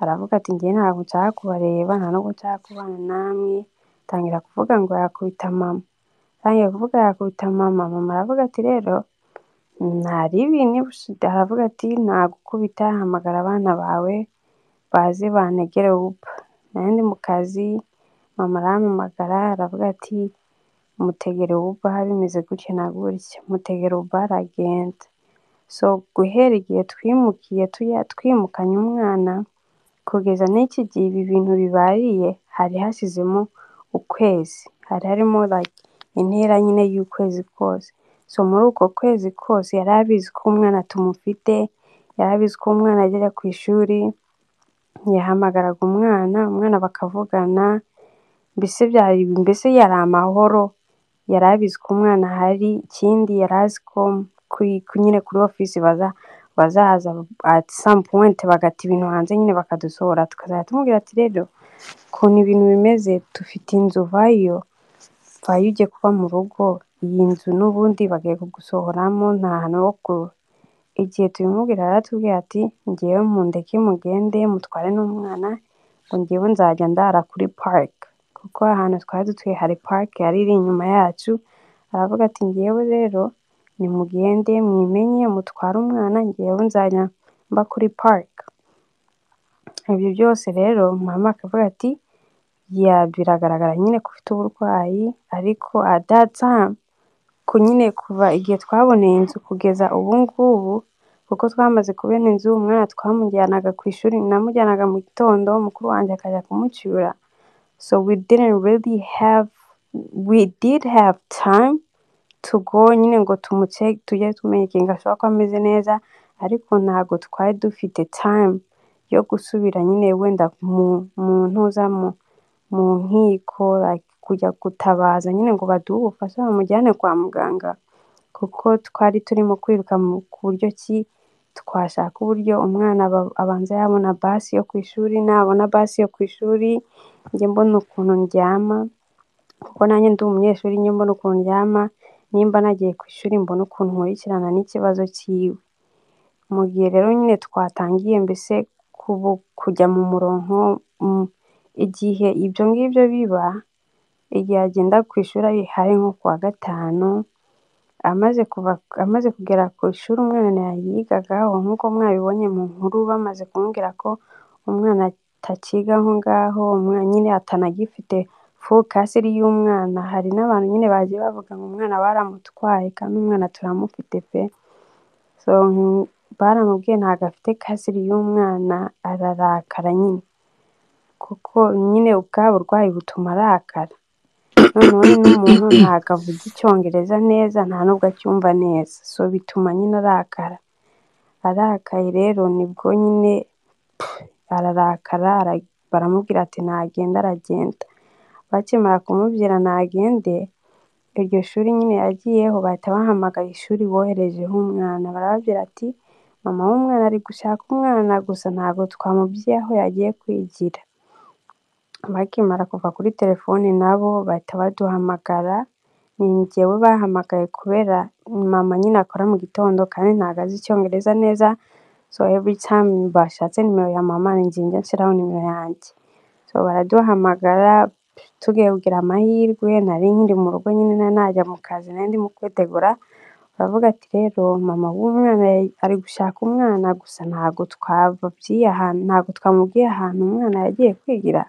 aravuga ati njye ntabwo nshaka kubareba nta nubwo nshaka kubana namwe, tangira kuvuga ngo yakubita mama, tangiye kuvuga yakubita mama, mama aravuga ati rero ntaribi aravuga ati nagukubita hamagara abana bawe baze bantegere Uber, nari ndi mu kazi mama arampamagara aravuga ati mutegere Uber bimeze gutya na gutya, mutegere Uber aragenda. So guhera igihe twimukiye twimukanye umwana kugeza n'iki gihe ibi bintu bibariye hari hasizemo ukwezi, hari harimo like intera nyine y'ukwezi kose. So muri uko kwezi kose yari abizi ko umwana tumufite, yari abizi ko umwana agera ku ishuri, yahamagaraga umwana bakavugana, mbese yari amahoro, yari abizi ko umwana ahari. Ikindi yari azi ko nyine kuri ofisi bazaza at some point bagata ibintu hanze nyine bakadusohora, tukazajya tumubwira ati rero ukuntu ibintu bimeze dufite inzu, vayo ujye kuba mu rugo, iyi nzu n'ubundi bagiye kugusohoramo nta hantu ho kuba. Igihe tubimubwira aratubwira ati ngewe mundeke mugende mutware n'umwana ngo ngewe nzajya ndara kuri park, kuko ahantu twari dutuye hari park yari iri inyuma yacu. Aravuga ati ngewe rero nimugende mwimenye mutware umwana, ngewe nzajya mba kuri park. Ibyo byose rero mama akavuga ati biragaragara nyine ko ufite uburwayi, ariko at that time nyine kuva igihe twaboneye inzu kugeza ubu ngubu, kuko twamaze kubona inzu umwana twamujyanaga ku ishuri, namujyanaga mu gitondo mukuru wanjye akajya kumucyura. So we did have time to go nyine ngo tujye tumekinga ashobora ko ameze neza, ariko ntabwo twari dufite time yo gusubira nyine wenda mu ntuza mu nkiko kujya gutabaza nyine ngo baduhe ubufasha bamujyane kwa muganga, kuko twari turimo kwiruka ku buryo ki twashaka uburyo umwana abanza yabona basi yo ku ishuri, nabona basi yo ku ishuri njye mbona ukuntu ndyama, kuko nanjye ndi umunyeshuri, njye mbona ukuntu ndyama, nimba nagiye ku ishuri mbona ukuntu nkurikirana n'ikibazo cyiwe. Mu gihe rero nyine twatangiye mbese kujya mu murongo, igihe ibyo ngibyo biba, igihe agenda ku ishuri hari nko kuwa gatanu, amaze kugera ku ishuri umwana yigagaho, nk'uko mwabibonye mu nkuru bamaze kumubwira ko umwana atakiga aho ngaho, nyine atanagifite full custody y'umwana. Hari n'abantu nyine bagiye bavuga ngo umwana baramutwaye kandi umwana turamufite pe. So baramubwiye ntabwo afite custody y'umwana, ararakara nyine, kuko nyine ubwa burwayi butuma arakara. Noneho n'umuntu ntabwo avuga icyongereza neza, nta nubwo acyumva neza, so bituma nyine arakara. Arakaye rero nibwo nyine ararakara, baramubwira ati ntagenda, aragenda. Bakimara kumubwira ntagende, iryo shuri nyine yagiyeho bahita bahamagara ishuri boherejeho umwana, barababwira ati mama w'umwana ari gushaka umwana, gusa ntabwo twamubwiye aho yagiye kwigira. Bakimara kuva kuri telefoni nabo bahita baduhamagara, ni njyewe bahamagaye kubera mama nyine akora mu gitondo kandi ntabwo azi icyongereza neza, so every time bashatse nimero ya mama ni njye njya nshyiraho nimero yanjye. So baraduhamagara, tugiye kugira amahirwe nari nkiri mu rugo nyine najya mu kazi, nari ndimo kwitegura, baravuga ati rero mama w'umwana ari gushaka umwana, gusa ntabwo twamubwiye ahantu umwana yagiye kwigira.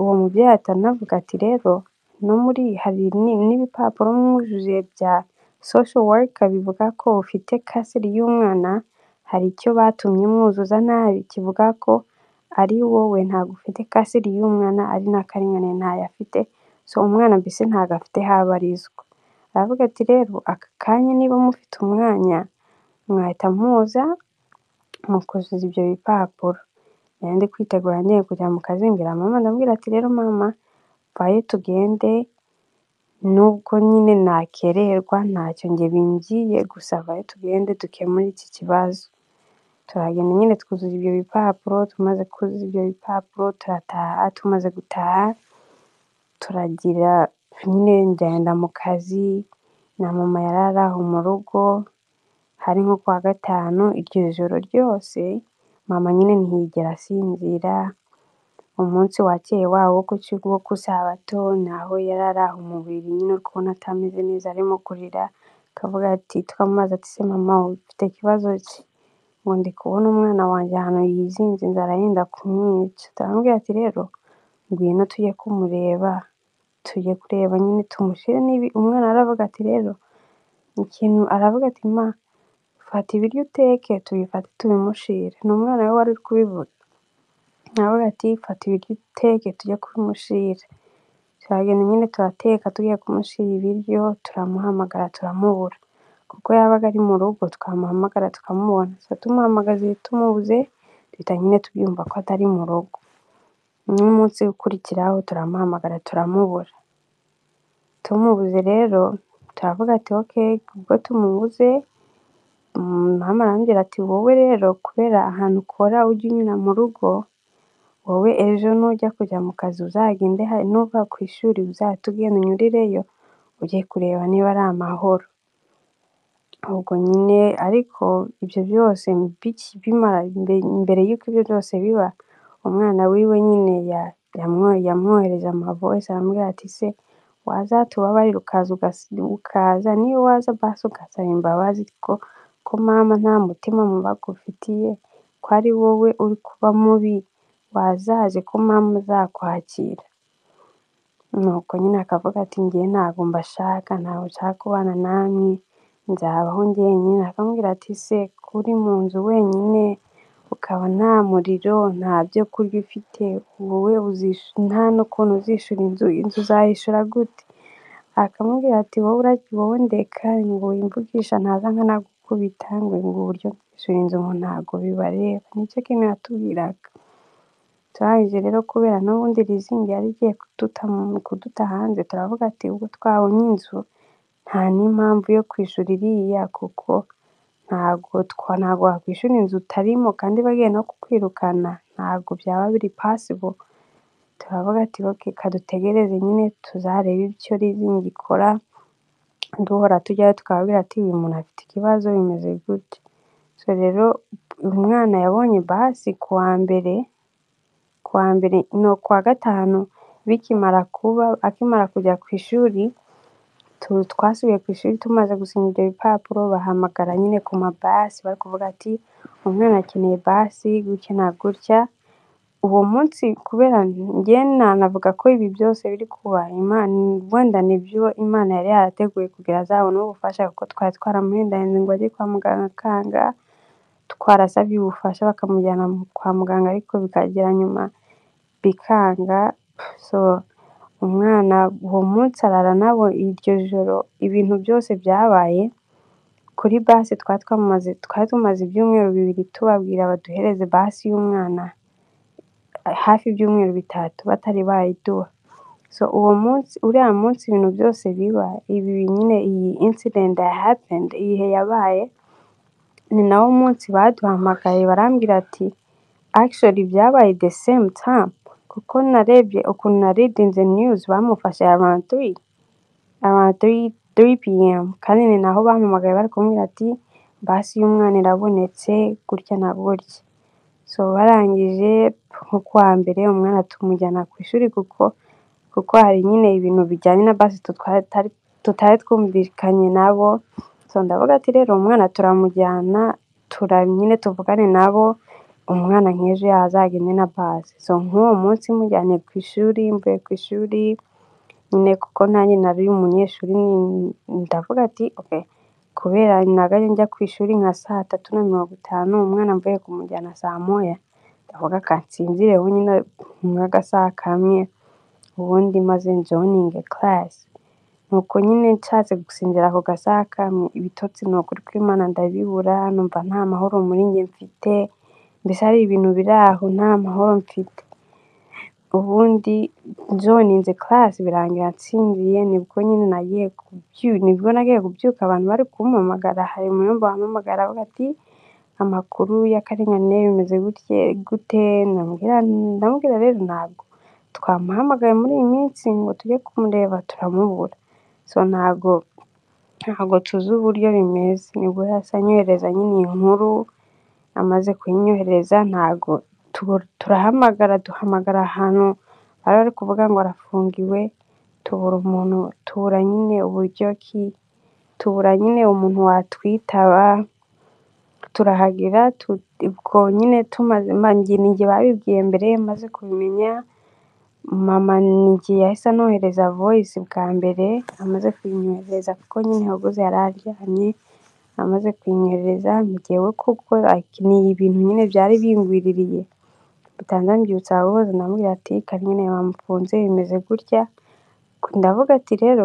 Uwo mubyeyi atanavuga ati rero no muri hari n'ibipapuro mwujuje bya social worker bivuga ko ufite custody y'umwana, hari icyo batumye mwuzuza nabi kivuga ko ari wowe ntabwo ufite custody y'umwana, ari n'akarengane ntayo afite, so umwana mbese ntabwo afite aho abarizwa. Aravuga ati rero aka kanya niba mufite umwanya mwahita muza mukuzuza ibyo bipapuro. Nari ndi kwitegura ngiye kujya mu kazi, mbwira mama, ndamubwira ati rero mama vayo tugende, nubwo nyine nakererwa ntacyo njye bimbwiye, gusa vayo tugende dukemure iki kibazo. turagenda nyine twuzuza ibyo bipapuro, tumaze kuzuza ibyo bipapuro turataha, tumaze gutaha turagira nyine ngenda mu kazi na mama yari aho mu rugo, hari nko kuwa gatanu, iryo joro ryose mama nyine ntiyigera asinzira, umunsi wakeye wawo wo ku sabato naho yari aho umubiri nyine uri kubona atameze neza arimo kurira, akavuga ati tukamubaza ati se mama ufite ikibazo ki? Ngo ndi kubona umwana wanjye ahantu yizinze inzara yenda kumwica, turamubwira ati rero ngwino tujye kumureba, tujye kureba nyine tumushyire n'ibi. Umwana aravuga ati rero ikintu, aravuga ati ma fata ibiryo uteke tubifate tubimushire, ni umwana we wari uri kubivuga, aravuga ati fata ibiryo uteke tujye kubimushira. Turagenda nyine turateka, tugiye kumushira ibiryo turamuhamagara turamubura, kuko yabaga ari mu rugo twamuhamagara tukamubona, so tumuhamagaje tumubuze duhita nyine tubyumva ko atari mu rugo. N'umunsi ukurikiraho turamuhamagara turamubura, tumubuze rero turavuga ati okay, ubwo tumubuze mama arambwira ati wowe rero kubera ahantu ukora ujya unyura mu rugo, wowe ejo nujya kujya mu kazi uzagende nuva ku ishuri uzahita ugenda unyurireyo ujye kureba niba ari amahoro. Ubwo nyine ariko ibyo byose bimara, mbere y'uko ibyo byose biba, umwana wiwe nyine yamwohereje amavoice aramubwira ati se wazatubabarira ukaza, niyo waza basi ugasaba imbabazi ko mama nta mutima mubi agufitiye, ko ari wowe uri kuba mubi, wazaje ko mama azakwakira. Nuko nyine akavuga ati njye ntabwo mbashaka, ntabwo nshaka kubana namwe, nzabaho njyenyine. Akamubwira ati se kuri mu nzu wenyine ukaba nta muriro nta byo kurya ufite, wowe nta n'ukuntu uzishyura inzu uzayishyura gute? Akamubwira ati wowe ndeka, ngo wimvugisha ntaza nkanagukubita, ngo uburyo kwishyura inzu ngo ntabwo bibareba. Nicyo kintu yatubwiraga. Turangije rero kubera n'ubundi lizingi yari igiye kuduta hanze, turavuga ati ubwo twabonye inzu nta n'impamvu yo kwishyura iriya, kuko ntabwo wakwishyura inzu utarimo kandi bagiye no kukwirukana, ntabwo byaba biri possible. Turavuga ati okay, kadutegereze nyine tuzarebe icyo lizingi ikora, duhora tujyayo tukababwira ati uyu muntu afite ikibazo bimeze gutya. So rero umwana yabonye basi kuwa mbere no kuwa gatanu bikimara kuba, akimara kujya ku ishuri, twasubiye ku ishuri tumaze gusinya ibyo bipapuro, bahamagara nyine ku mabasi bari kuvuga ati umwana akeneye basi gutya na gutya. Uwo munsi kubera njye navuga ko ibi byose biri kuba wenda nibyo Imana yari yarateguye kugira azabone ubufasha, kuko twari twaramuhendahenze ngo ajye kwa muganga akanga, twarasabye ubufasha bakamujyana kwa muganga ariko bikagera nyuma bikanga. So umwana uwo munsi arara nabo iryo joro, ibintu byose byabaye kuri basi. Twari tumaze ibyumweru 2 tubabwira baduhereze basi y'umwana, hafi ibyumweru 3 batari bayiduha. So uriya munsi ibintu byose biba ibi nyine, iyi incident happened igihe yabaye, ni nawo munsi baduhamagaye barambwira ati actually byabaye the same time, kuko narebye ukuntu nareadinze news bamufashe around 3 pm, kandi ni naho bampamagaye bari kumbwira ati basi y'umwana irabonetse gutya na gutya. So barangije nko kuwa mbere umwana tumujyana ku ishuri, kuko hari nyine ibintu bijyanye na basi tutari twumvikanye nabo. So ndavuga ati rero umwana turamujyana, nyine tuvugane nabo, umwana nk'ejo yazagende na basi. So nk'uwo munsi mujyanye ku ishuri, mvuye ku ishuri nyine, kuko nanjye nari umunyeshuri, ndavuga ati okay, kubera nagaje njya ku ishuri nka 3:50, umwana mvuye kumujyana 9:00, ndavuga kansinzireho nyine nk'agasaha kamwe, ubundi maze joining class. Nuko nyine nshatse gusinzira ako gasaha kamwe, ibitotsi ni ukuri kw'Imana ndabibura, numva nta mahoro muri njye mfite, mbese hari ibintu biri aho nta mahoro mfite. Ubundi joining class birangira nsinziye, nibwo nagiye kubyuka abantu bari kumpamagara. Hari umuyumba wampamagara avuga ati amakuru y'akarengane bimeze gute, ndamubwira rero ntabwo twamuhamagaye muri iyi minsi ngo tujye kumureba turamubura, so ntabwo tuzi uburyo bimeze. Nibwo yahise anyohereza nyine iyi nkuru, amaze kuyinyohereza ntabwo duhamagara ahantu bari bari kuvuga ngo arafungiwe, tubura umuntu, tubura nyine uburyo ki, tubura nyine umuntu watwitaba, turahagera ubwo nyine tumaze ninjye babibwiye mbere, maze kubimenya mama ninjye yahise anohereza voice bwa mbere, amaze kuyinyohereza kuko nyine yaguze yari aryamye, amaze kuyinyohereza njyewe kuko ni ibintu nyine byari bingwiririye bitangira mbyutsa abahoze, ndamubwira ati nyine bamufunze bimeze gutya, ndavuga ati rero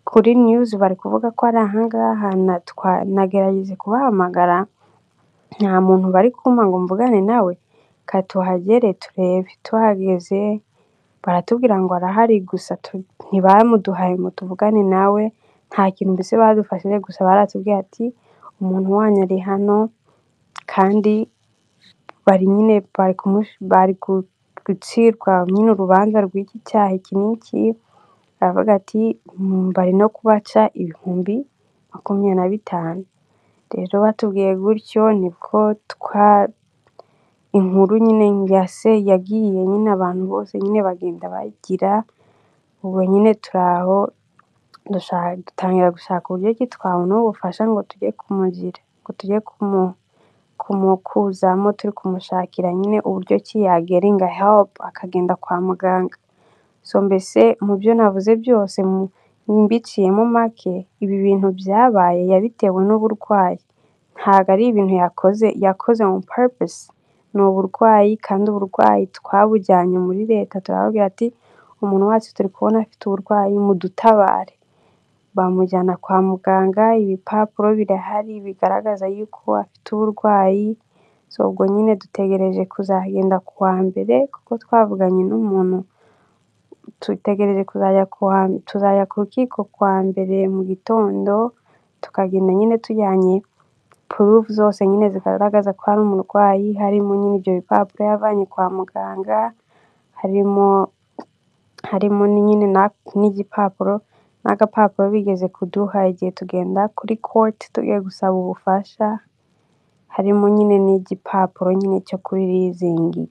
kuri news bari kuvuga ko ari ahangaha, nagerageje kubahamagara nta muntu bari kumpa ngo mvugane nawe, tuhagere turebe. Tuhageze baratubwira ngo arahari, gusa ntibamuduhaye ngo tuvugane nawe, nta kintu mbese badufashije, gusa baratubwiye ati umuntu wanyu ari hano kandi bari gucirwa nyine urubanza rw'iki cyaha iki n'iki, aravuga ati bari no kubaca 25,000. Rero batubwiye gutyo nibwo inkuru nyine yagiye nyine abantu bose nyine bagenda bagira, ubwo nyine turaho dutangira gushaka uburyo ki twabona ubufasha ngo tujye kumukuzamo, turi kumushakira nyine uburyo ki yageringa help akagenda kwa muganga. So mbese mu byo navuze byose mbiciyemo make, ibi bintu byabaye yabitewe n'uburwayi, ntabwo ari ibintu yakoze on purpose, ni uburwayi, kandi uburwayi twabujyanye muri leta, turababwira ati umuntu wacu turi kubona afite uburwayi mudutabare, bamujyana kwa muganga, ibipapuro birahari bigaragaza yuko afite uburwayi. So ubwo nyine dutegereje kuzagenda ku wa mbere kuko twavuganye n'umuntu, dutegereje tuzajya ku rukiko ku wa mbere mu gitondo, tukagenda nyine tujyanye proof zose nyine zigaragaza ko ari umurwayi, harimo nyine ibyo bipapuro yavanye kwa muganga, harimo nyine n'agapapuro bigeze kuduha igihe tugenda kuri court tugiye gusaba ubufasha, harimo nyine n'igipapuro nyine cyo kuri leasing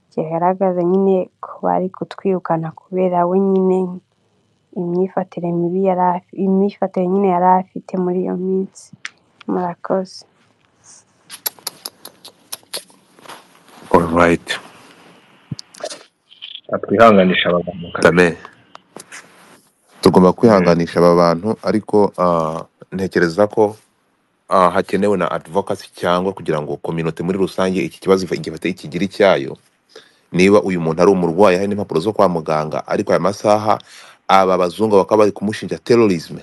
kigaragaza nyine ko bari kutwirukana kubera we nyine imyifatire nyine yari afite muri iyo minsi. Murakoze. Alright. twihanganisha abantu Amen. Tugomba kwihanganisha aba bantu, ariko ntekereza ko hakenewe na advocacy, cyangwa kugira ngo community muri rusange iki kibazo gifate ikigira icyayo. Niba uyu muntu ari umurwayi hari n'impapuro zo kwa muganga, ariko aya masaha aba bazungu bakaba bari kumushinja terrorism.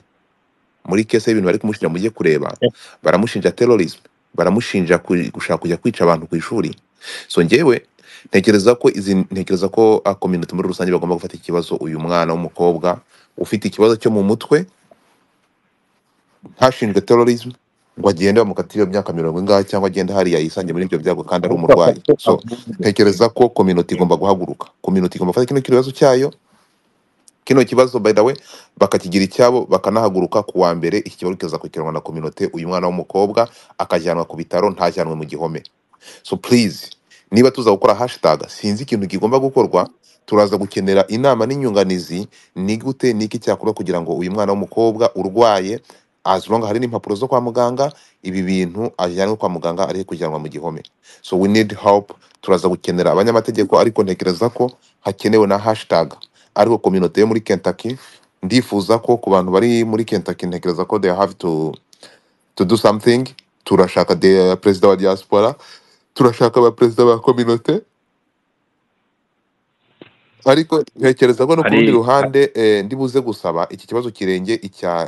Muri kese y'ibintu bari kumushinja mujye kureba, baramushinja terrorism, baramushinja gushaka kujya kwica abantu ku ishuri. So njyewe ntekereza ko community muri rusange bagomba gufata ikibazo uyu mwana w'umukobwa ufite ikibazo cyo mu mutwe, ntashinjwe terrorism ngo agende bamukatire imyaka 40 cyangwa agende hariya yisange muri ibyo byago kandi ari umurwayi. So ntekereza ko community igomba guhaguruka, community igomba gufata kino kibazo cyayo, kino kibazo by the way bakakigira icyabo, bakanahaguruka ku wa mbere, iki kibazo kizakurikiranwa na community, uyu mwana w'umukobwa akajyanwa ku bitaro, ntajyanwe mu gihome. So please, niba tuza gukora hashtag, sinzi ikintu kigomba gukorwa, turaza gukenera inama n'inyunganizi, ni gute niki cyakorwa kugira ngo uyu mwana w'umukobwa urwaye, as long hari n'impapuro zo kwa muganga, ibi bintu ajyanwe kwa muganga ari kujyanwa mu gihome. So we need help, turaza gukenera abanyamategeko, ariko ntekereza ko hakenewe na hashtag, ariko community yo muri Kentucky, ndifuza ko ku bantu bari muri Kentucky, ntekereza ko they have to do something. Turashaka perezida wa diaspora, turashaka abaperezida ba community, ariko ntekereza ko no ku rundi ruhande ndibuze gusaba iki kibazo kirenge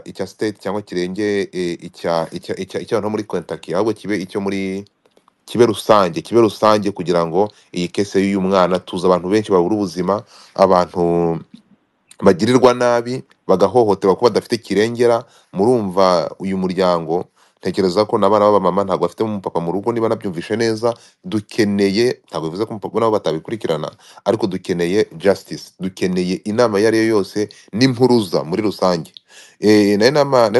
icya state cyangwa kirenge icya muri Kentucky, ahubwo kibe rusange, kugira ngo iyi kese y'uyu mwana, tuza abantu benshi babura ubuzima, abantu bagirirwa nabi, bagahohoterwa kuba badafite kirengera. Murumva uyu muryango ntekereza ko n'abana b'abamama ntabwo bafite umupapa mu rugo niba nabyumvishe neza. Dukeneye, ntabwo bivuze ko umupapa nabo batabikurikirana, ariko dukeneye justice, dukeneye inama iyo ari yo yose n'impuruza muri rusange. Nari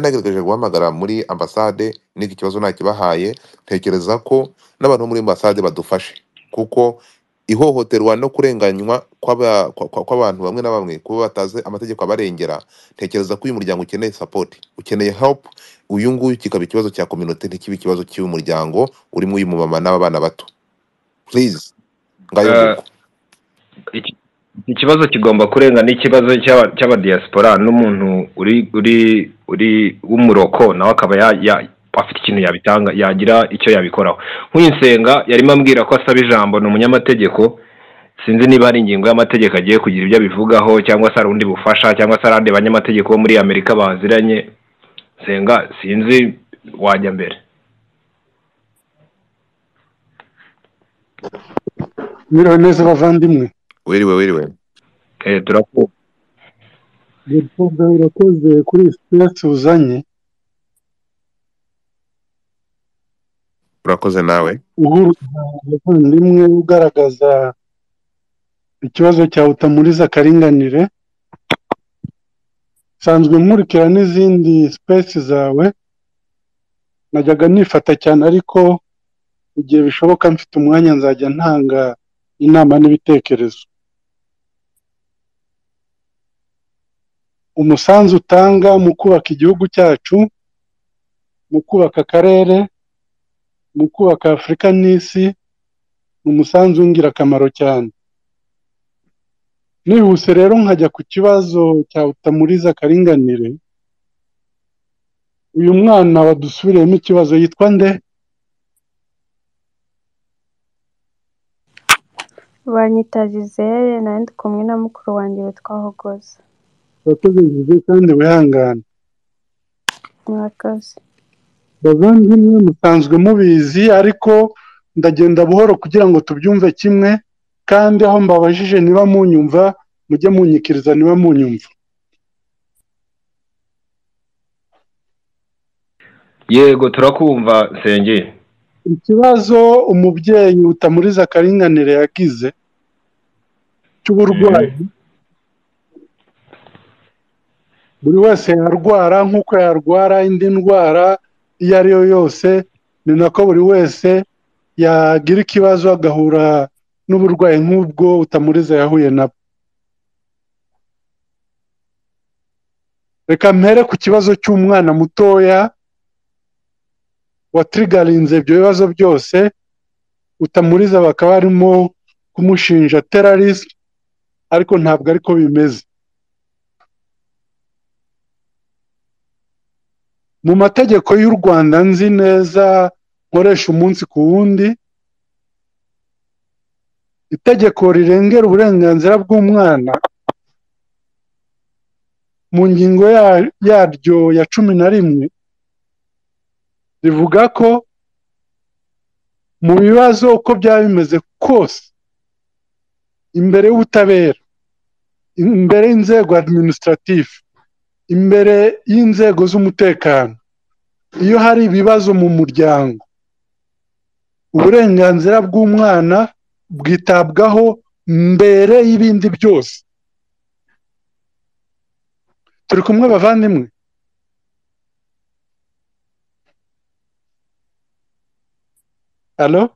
nagerageje guhamagara muri ambasade n'iki kibazo nakibahaye. Ntekereza ko n'abantu bo muri ambasade badufashe, kuko ihohoterwa no kurenganywa kw'abantu bamwe na bamwe kuba batazi amategeko abarengera, ntekereza ko uyu muryango ukeneye support, ukeneye help. Uyu nguyu kikaba ikibazo cya community, ntikibe ikibazo cy'uyu muryango urimo uyu mumama n'abana bato. Please, ngayo Eh, nguko. iki iki kibazo kigomba kurenga n'ikibazo cy'abadiaspora n'umuntu uri w'umuroko nawe akaba afite ikintu yabitanga, yagira icyo yabikoraho. Nk'uyu Nsenga yarimo ambwira ko asaba ijambo, ni umunyamategeko, sinzi niba hari ingingo y'amategeko agiye kugira ibyo abivugaho, cyangwa se hari undi bufasha, cyangwa se hari abandi banyamategeko bo muri Amerika baziranye. Nsenga, sinzi, wajya mbere. Mwiriwe neza bavandimwe. Wiriwe. Turakumva. Godfather, urakoze kuri space uzanye. Urakoze nawe. Uhuru bavandimwe ugaragaza ikibazo cya utamuriza akaringanire. Sanzwe nkurikira n'izindi space zawe. Najyaga nifata cyane, ariko igihe bishoboka mfite umwanya nzajya ntanga inama n'ibitekerezo. Umusanzu utanga mu kubaka igihugu cyacu, mu kubaka akarere, mu kubaka Afurika n'isi, ni umusanzu w'ingirakamaro cyane. Nihuse rero nkajya ku kibazo cya utamuriza akaringanire. Uyu mwana wadusubiriyemo ikibazo yitwa nde? Banyita Gisele, nari ndi kumwe na mukuru wanjye witwa Hogoza. Urakoze Gisele kandi wihangane. Murakoze. Bavandimwe musanzwe mubizi, ariko ndagenda buhoro kugira ngo tubyumve kimwe, kandi aho mbabajije niba munyumva mujye munyikiriza niba munyumva. Yego, turakumva Nsenge. Ikibazo umubyeyi utamuriza akaringanire yagize cy'uburwayi, buri wese yarwara nk'uko yarwara indi ndwara iyo ari yo yose, ni nako buri wese yagira ikibazo agahura n'uburwayi nk'ubwo utamuriza yahuye nabwo. Reka mpere ku kibazo cy'umwana mutoya watrigarinze ibyo bibazo byose. Utamuriza bakaba barimo kumushinja terrorism, ariko ntabwo ariko bimeze. Mu mategeko y'u Rwanda nzi neza, nkoresha umunsi ku wundi, itegeko rirengera uburenganzira bw'umwana mu ngingo yaryo ya 11 rivuga ko mu bibazo uko byaba bimeze kose, imbere y'ubutabera, imbere y'inzego administrative, imbere y'inzego z'umutekano, iyo hari ibibazo mu muryango, uburenganzira bw'umwana bwitabwaho mbere y'ibindi byose. Turi kumwe bavandimwe? Allo?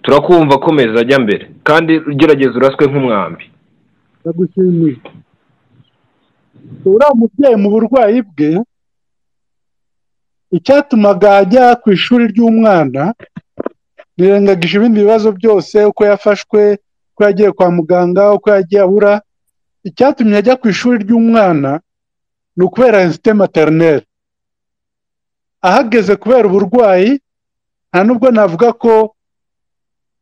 Turakumva, komeza ajya mbere, kandi ugerageza uraswe nk'umwambi. Ndagushimiye. Uriya mubyeyi mu burwayi bwe, icyatumaga ajya ku ishuri ry'umwana, nirengagije ibindi bibazo byose, uko yafashwe, uko yagiye kwa muganga, uko yagiye abura. Icyatumye ajya ku ishuri ry'umwana ni ukubera instinct maternelle. Ahageze kubera uburwayi, nta nubwo navuga ko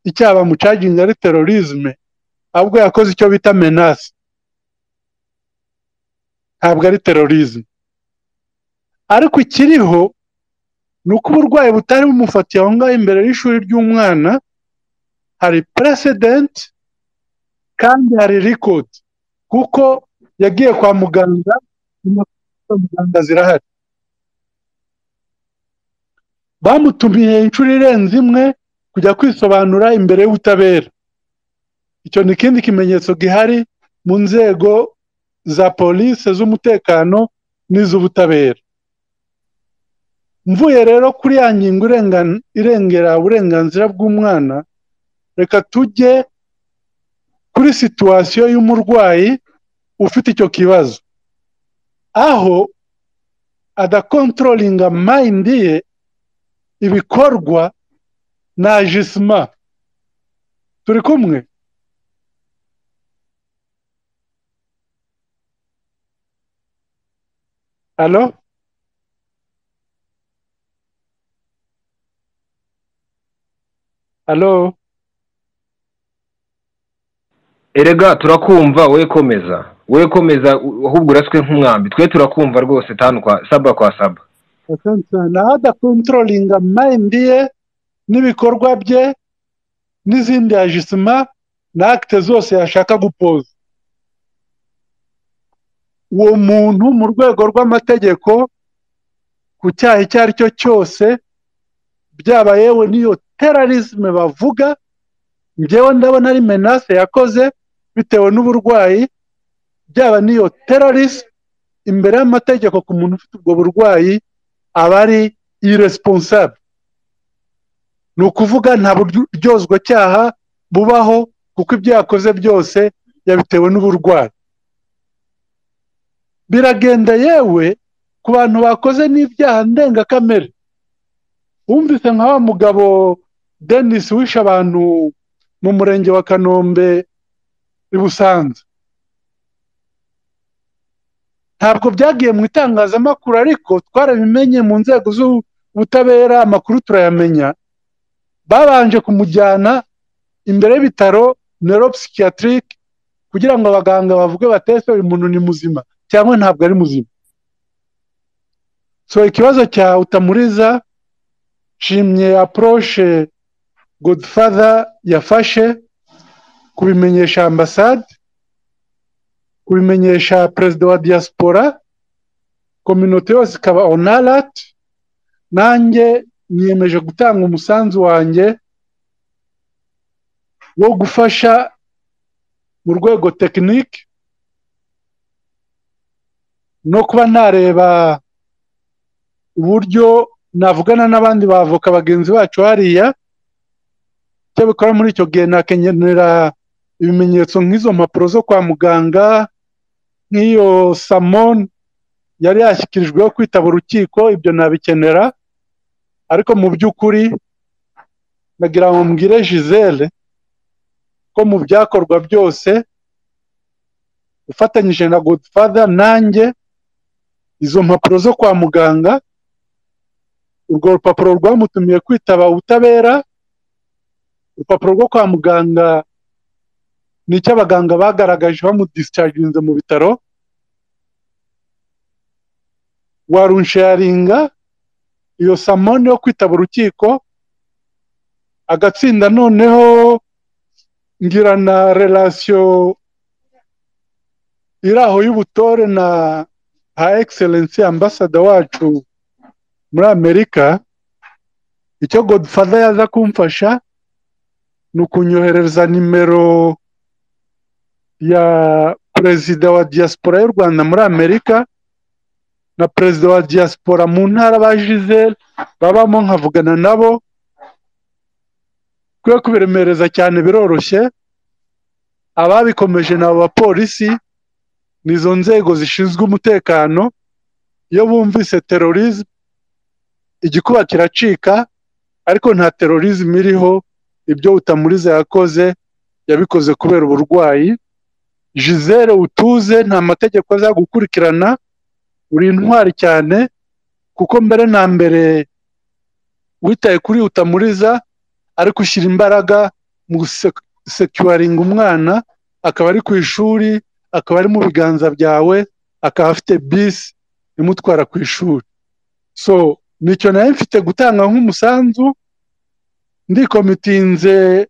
icyaha bamucaginga ari terrorisme, ahubwo yakoze icyo bita menace. Ntabwo ari terrorisme. Ariko ikiriho ni uko uburwayi butari bumufatiye aho ngaho imbere y'ishuri ry'umwana, hari precedent kandi hari record, kuko yagiye kwa muganga kwa muganga zirahari. Bamutumiye inshuro irenze imwe kujya kwisobanura imbere y'ubutabera. Icyo ni ikindi kimenyetso gihari mu nzego za polisi z'umutekano n'iz'ubutabera. Mvuye rero kuri ya ngingo irengera uburenganzira bw'umwana, reka tujye kuri situwasiyo y'umurwayi ufite icyo kibazo, aho adakontrolinga mind ye ibikorwa na ajisima. Turi kumwe? Alo? Alo? Erega turakumva, we komeza ahubwo uraswe nk'umwambi, twe turakumva rwose tanu kwa saba. Na adakontrolinga mind ye n'ibikorwa bye n'izindi ajisima na akite zose yashaka gupoza. Uwo muntu mu rwego rw'amategeko ku cyaha icyo ari cyo cyose, byaba yewe n'iyo terrorisme bavuga, njyewe ndabona ari menace yakoze bitewe n'uburwayi, byaba n'iyo terrorisme, imbere y'amategeko ku muntu ufite ubwo burwayi aba ari irresponsable. Ni ukuvuga nta buryozwa cyaha bubaho, kuko ibyo yakoze byose yabitewe n'uburwayi. Biragenda yewe ku bantu bakoze n'ibyaha ndengakamere. Wumvise nka wa mugabo Denis wishe abantu mu murenge wa Kanombe i Busanza. Ntabwo byagiye mu itangazamakuru, ariko twarabimenye mu nzego z'ubutabera, amakuru turayamenya. Babanje kumujyana imbere y'ibitaro neuropsychiatrique kugira ngo abaganga bavuge batese uyu muntu ni muzima cyangwa ntabwo ari muzima. So ikibazo cya Utamuriza, shimye approche Godfather yafashe kubimenyesha ambasade, kubimenyesha perezida wa diaspora, communauté yose ikaba on alert. Nanjye niyemeje gutanga umusanzu wanjye wo gufasha mu rwego tekinike no kuba nareba uburyo navugana n'abandi bavoka bagenzi bacu hariya. Icyo bikora muri icyo gihe nakenera ibimenyetso nk'izo mpapuro zo kwa muganga, nk'iyo samon yari yashyikirijweho kwitaba urukiko, ibyo nabikenera. Ariko mu by'ukuri nagira ngo mbwire Gisele ko mu byakorwa byose ufatanyije na Godfather nanjye, izo mpapuro zo kwa muganga, urwo rupapuro rwamutumiye kwitaba ubutabera, urupapuro rwo kwa muganga ni icyo abaganga bagaragaje bamudischarginze mu bitaro, warunsharinga iyo samone yo kwitaba urukiko, agatsinda noneho ngirana relation iraho y'ubutore na ha excellence ambassador wacu muri Amerika. Icyo Godfather yaza kumfasha ni ukunyohereza nimero ya perezida wa diaspora y'u Rwanda muri Amerika na perezida wa diaspora mu ntara ba Gisele babamo, nkavugana nabo. Kwe kubiremereza cyane biroroshye. Ababikomeje n'abo bapolisi nizo nzego zishinzwe umutekano. Iyo bumvise terrorism igikuba kiracika, ariko nta terrorism iriho. Ibyo Utamuriza yakoze yabikoze kubera uburwayi. Gisele utuze, nta mategeko azagukurikirana, uri intwari cyane, kuko mbere na mbere witaye kuri Utamuriza, ariko ushyira imbaraga mu securing umwana, akaba ari ku ishuri, akaba ari mu biganza byawe, akaba afite bisi imutwara ku ishuri. So nicyo nayo mfite gutanga nk'umusanzu. Ndikomitinze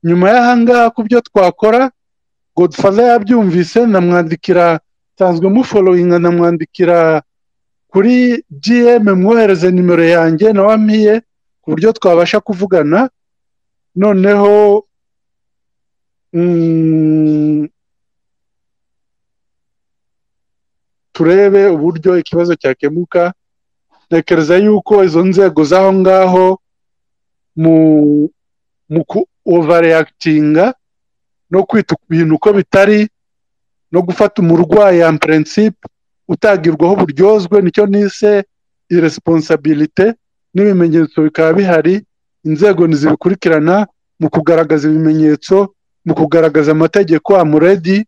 nyuma y'ahangaha ku byo twakora. Godfather yabyumvise, namwandikira, nsanzwe mu following, namwandikira kuri GM mwohereze nimero yanjye nawe ampiye ku buryo twabasha kuvugana noneho turebe uburyo ikibazo cyakemuka. Ntekereza yuko izo nzego z'aho ngaho mu ku overreactinga no kwita ku bintu uko bitari no gufata umurwayi en principe utagirwaho uburyozwe, nicyo nise irresponsabilité, n'ibimenyetso bikaba bihari, inzego nizibikurikirana mu kugaragaza ibimenyetso, mu kugaragaza amategeko amuredi,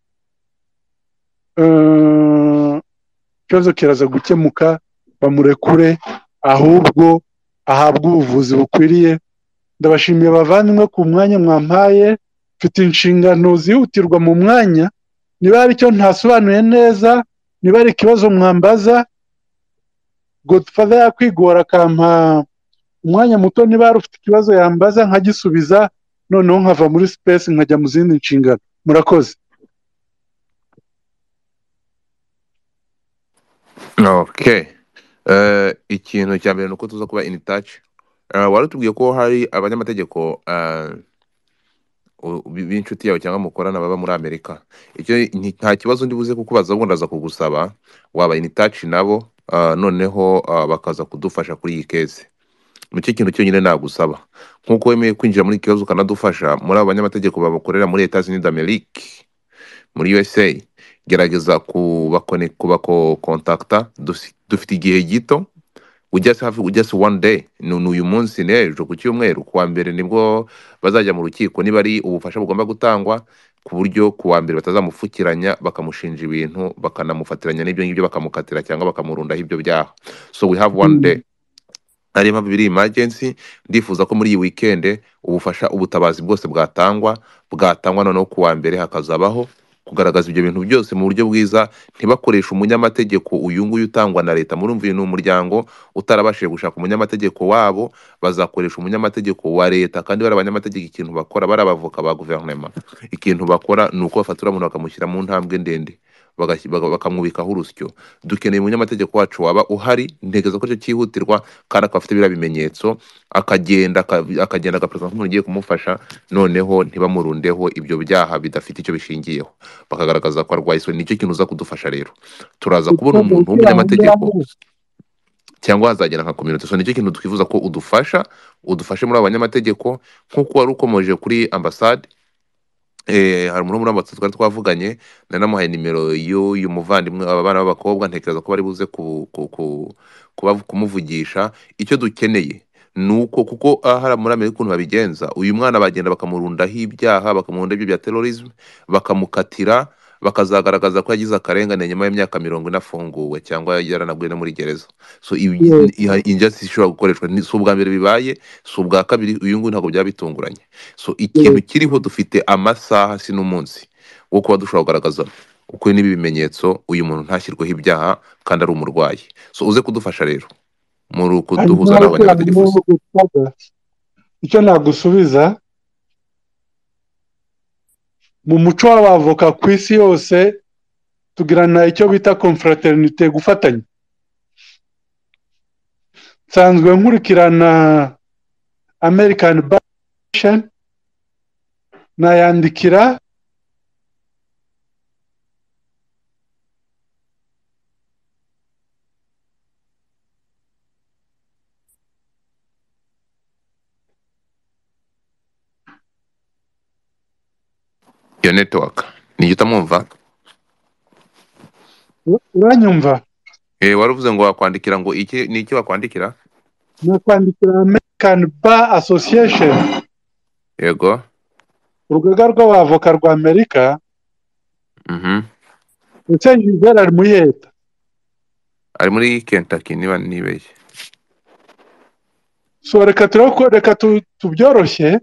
ikibazo kiraza gukemuka, bamurekure ahubwo ahabwe ubuvuzi bukwiriye. Ndabashimiye bavandimwe ku mwanya mwampaye, mfite inshingano zihutirwa mu mwanya, niba hari icyo ntasobanuye neza, niba hari ikibazo mwambaza, Godfather yakwigora akampa umwanya muto, niba hari ufite ikibazo yambaza nkagisubiza, noneho nkava muri space nkajya mu zindi nshingano. Murakoze. Okay. Ikintu cya mbere nuko tuza kuba in touch. Wari tubwiye ko hari abanyamategeko b'inshuti yawe cyangwa mukorana baba muri Amerika. Icyo nta kibazo ndibuze kukubaza, ubundi aza kugusaba waba in touch nabo, noneho bakaza kudufasha kuri iyi case. Nicyo kintu cyonyine nagusaba, nkuko wemeye kwinjira muri ikibazo ukanadufasha muri abo banyamategeko babakorera muri Etats Unis d'Amerique muri USA, gerageza kubakontakta. Dufite igihe gito, just one day, n'uyu munsi n'ejo ku cyumweru. Kuwa mbere nibwo bazajya mu rukiko, niba ari ubufasha bugomba gutangwa ku buryo kuwa mbere batazamufukiranya bakamushinja ibintu bakanamufatiranya n'ibyo ngibyo bakamukatira cyangwa bakamurundaho ibyo byaha. So we have one day. Ari mpamvu biri emergency, ndifuza ko muri iyi weekend ubutabazi bwose bwatangwa noneho kuwa mbere hakazabaho kugaragaza ibyo bintu byose mu buryo bwiza, ntibakoresha umunyamategeko uyu nguyu utangwa na leta. Murumva ni umuryango utarabashije gushaka umunyamategeko wabo, bazakoresha umunyamategeko wa leta. Kandi bari abanyamategeko ikintu bakora, bari abavoka ba guverinoma, ikintu bakora ni uko bafatura umuntu bakamushyira mu ntambwe ndende, bakamwubikaho urusyo. Dukeneye umunyamategeko wacu waba uhari, ntekereza ko cyo cyihutirwa, kandi akaba afite biriya bimenyetso, akagenda agapresenta nk'umuntu ugiye kumufasha, noneho ntibamurundeho ibyo byaha bidafite icyo bishingiyeho, bakagaragaza ko arwaye. So nicyo kintu uza kudufasha rero. Turaza kubona umuntu w'umunyamategeko cyangwa hazagera nka community. So nicyo kintu twifuza ko udufashe muri abo banyamategeko, nk'uko wari ukomeje kuri ambasade. Hari umuntu muri ambasade twari twavuganye, nari namuhaye nimero y'uyu muvandimwe, abana b'abakobwa, ntekereza ko bari buze kumuvugisha. Icyo dukeneye nuko, kuko hari muri Amerika ukuntu babigenza, uyu mwana bagenda bakamurundaho ibyaha, bakamurunda ibyo bya terrorism, bakamukatira, bakazagaragaza ko yagize akarengane nyuma y'imyaka 40 afunguwe cyangwa yaranaguye no muri gereza. So injustice ishobora gukoreshwa, si ubwa mbere bibaye, si ubwa kabiri, uyu nguyu ntabwo byaba bitunguranye. So ikintu kiriho, dufite amasaha si n'umunsi wo kuba dushobora kugaragaza uko n'ibi bimenyetso uyu muntu ntashyirweho ibyaha kandi ari umurwayi. So uze kudufasha rero muri kuduhuza n'abanyamategeko. Icyo nagusubiza, mu muco w'abavoka ku isi yose tugirana icyo bita confraternité, gufatanya. Nsanzwe nkurikirana American Bar Association, nayandikira iyo network ni utamwumva. Uranyumva? Wari uvuze ngo wakwandikira, ngo iki ni iki wakwandikira? Nakwandikira American Bar Association. Yego. Urugaga rw'abavoka rwa Amerika. Ese Gisele ari muri leta? Ari muri Kentucky niba nibeshye. So reka tubyoroshye.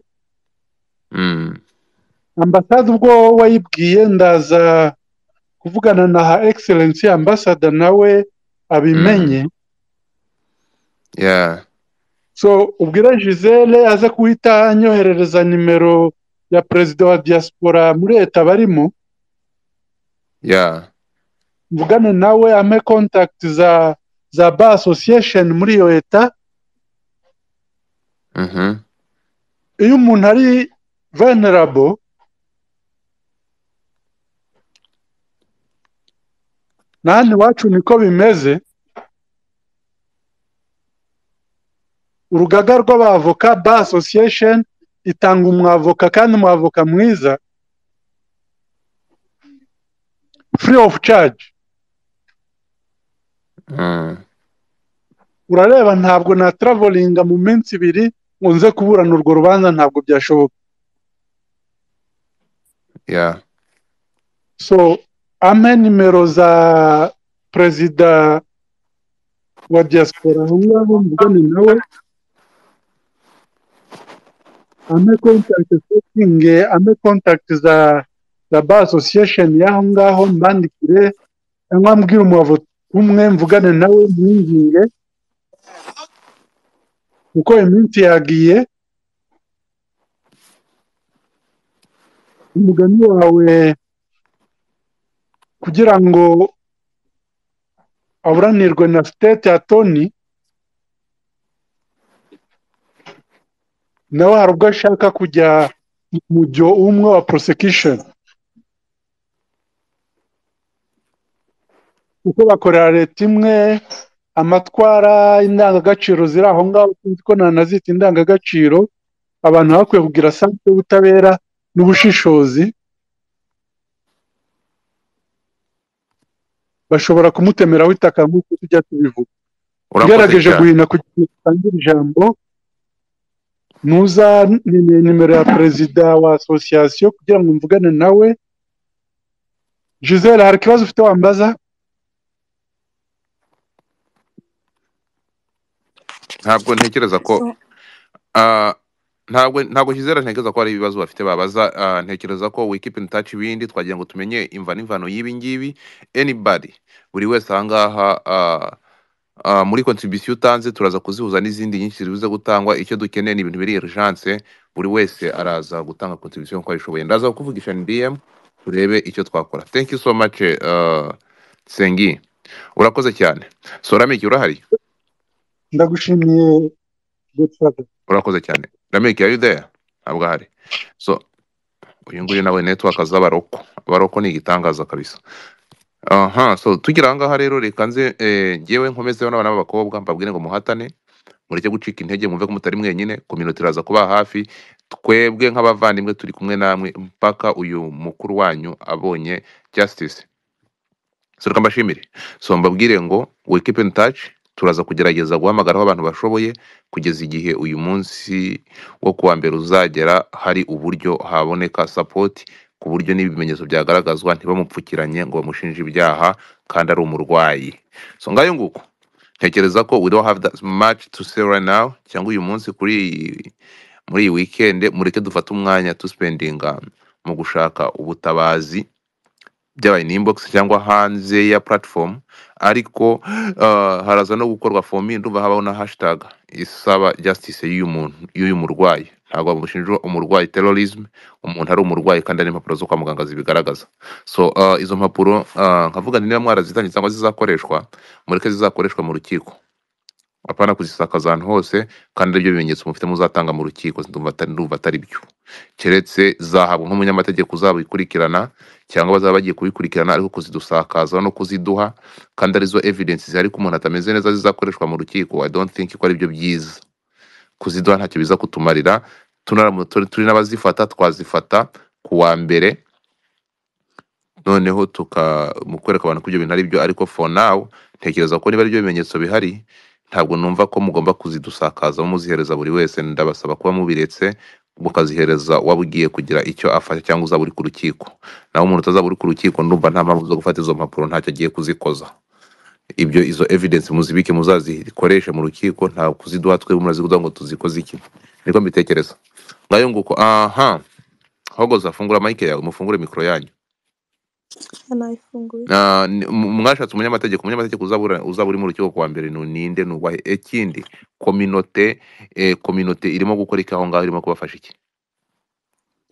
Ambasade ubwo wayibwiye, ndaza kuvugana na ha excellence ambassador nawe abimenye. So ubwira Gisele aza kuhita anyoherereza nimero ya perezida wa diaspora muri leta barimo. Mvugane nawe, ame contact za za bar association muri iyo leta. Iyo umuntu ari vulnerable nani iwacu niko bimeze, urugaga rw'abavoka bar association itanga umwavoka kandi umwavoka mwiza free of charge. Urareba ntabwo na travelinga mu minsi 2 ngo nze kuburana urwo rubanza, ntabwo byashoboka. So ame nimero za perezida wa diaspora aho ngaho mvugane nawe, ame contact setting, ame contact za bar association y'aho ngaho mbandikire, cyangwa mbwira umwavoka umwe mvugane nawe mwinginge, kuko iminsi yagiye. Umugani wawe kugira ngo aburanirwe na state attorney, nawe hari ubwo ashaka kujya mu mujyo umwe wa prosecution, kuko bakorera leta imwe, amatwara indangagaciro ziri aho ngaho, ko nanazita indangagaciro abantu bakwiye kugira sanse y'ubutabera n'ubushishozi. Bashobora kumutemeraho itaka nk'uko tujya tubivuga. Ugerageje guhina kugira ngo ijambo, nuza nimero ya perezida wa association kugira ngo mvugane nawe. Giselle, hari ikibazo ufite wambaza? Ntabwo ntekereza ko ntabwo Giselle ntekereza ko hari ibibazo bafite babaza. Ntekereza ko we keep in touch ibindi twagira ngo tumenye imva n'imvano y'ibi ngibi. Anybody, buri wese ahangaha muri contribution utanze turaza kuzihuza n'izindi nyinshi zibuze gutangwa. Icyo dukeneye ni ibintu biri urgence, buri wese araza gutanga contribution uko ayishoboye. Ndaza kuvugisha ni DM turebe icyo twakora. Thank you so much Sengi, urakoze cyane. So Rameki urahari? Ndagushimiye Godfather. Urakoze cyane. Rameki, are you there? Ntabwo ahari. So uyu nguyu nawe network abaroko ni igitangaza kabisa. So tugira ahangaha rero reka nze ngewe nkomezeho n'abana b'abakobwa mbabwire ngo muhatane, mureke gucika intege, mwumve ko mutari mwenyine, community iraza kuba hafi, twebwe nk'abavandimwe turi kumwe namwe mpaka uyu mukuru wanyu abonye justice. So reka mbashimire. So mbabwire ngo we keep in touch, turaza kugerageza guhamagaraho abantu bashoboye kugeza igihe uyu munsi wo kuwa mbere uzagera hari uburyo haboneka support, ku buryo n'ibimenyetso byagaragazwa ntibamupfukiranye ngo bamushinje ibyaha kandi ari umurwayi. So ngayo nguko ntekereza ko we don't have that much to say right now, cyangwa uyu munsi muri iyi weekend mureke dufate umwanya to spendinga mu gushaka ubutabazi byabaye ni inbox cyangwa hanze ya platform. Ariko haraza no gukorwa form ndumva habaho na hashtag isaba justice y'uyu murwayi. Ntabwo bamushinja umurwayi terrorism, umuntu ari umurwayi kandi ari impapuro zo kwa muganga zibigaragaza. So izo mpapuro nkavuga niba mwarazitanye cyangwa zizakoreshwa, mureke zizakoreshwa mu rukiko, apana kuzisakaza ahantu hose kandi ibyo bimenyetso mufite muzatanga mu rukiko. Ndumva atari byo, keretse zahabwa nk'umunyamategeko uzabikurikirana cyangwa bazaba bagiye kubikurikirana, ariko kuzidusakaza no kuziduha kandi arizo evidence zihari ko umuntu atameze neza zizakoreshwa mu rukiko, I don't think ko ari byo byiza. Kuziduha ntacyo biza kutumarira. Turi n'abazifata, twazifata kuwa mbere noneho mukwereka abantu ko ibyo bintu ari byo. Ariko for now ntekereza ko niba ari byo bimenyetso bihari, ntabwo numva ko mugomba kuzidusakaza muzihereza buri wese. Ndabasaba kuba mubiretse mukazihereza wabugiye kugira icyo afasha, cyangwa uzaba uri ku rukiko. Naho umuntu utazaba uri ku rukiko ndumva nta mpamvu zo gufata izo mpapuro, ntacyo agiye kuzikoza. Izo evidence muzibike muzazikoreshe mu rukiko, nta kuziduha twebwe murazikuduha ngo tuzikoze iki. Niko mbitekereza. Ngayo nguko. Hogoza fungura mic yawe, mufungure mikro yanyu. Mwashatse umunyamategeko uzaba uri mu rukiko kuwa mbere ninde nubahe. Ekindi community irimo gukora iki aho ngaho, irimo kubafasha iki?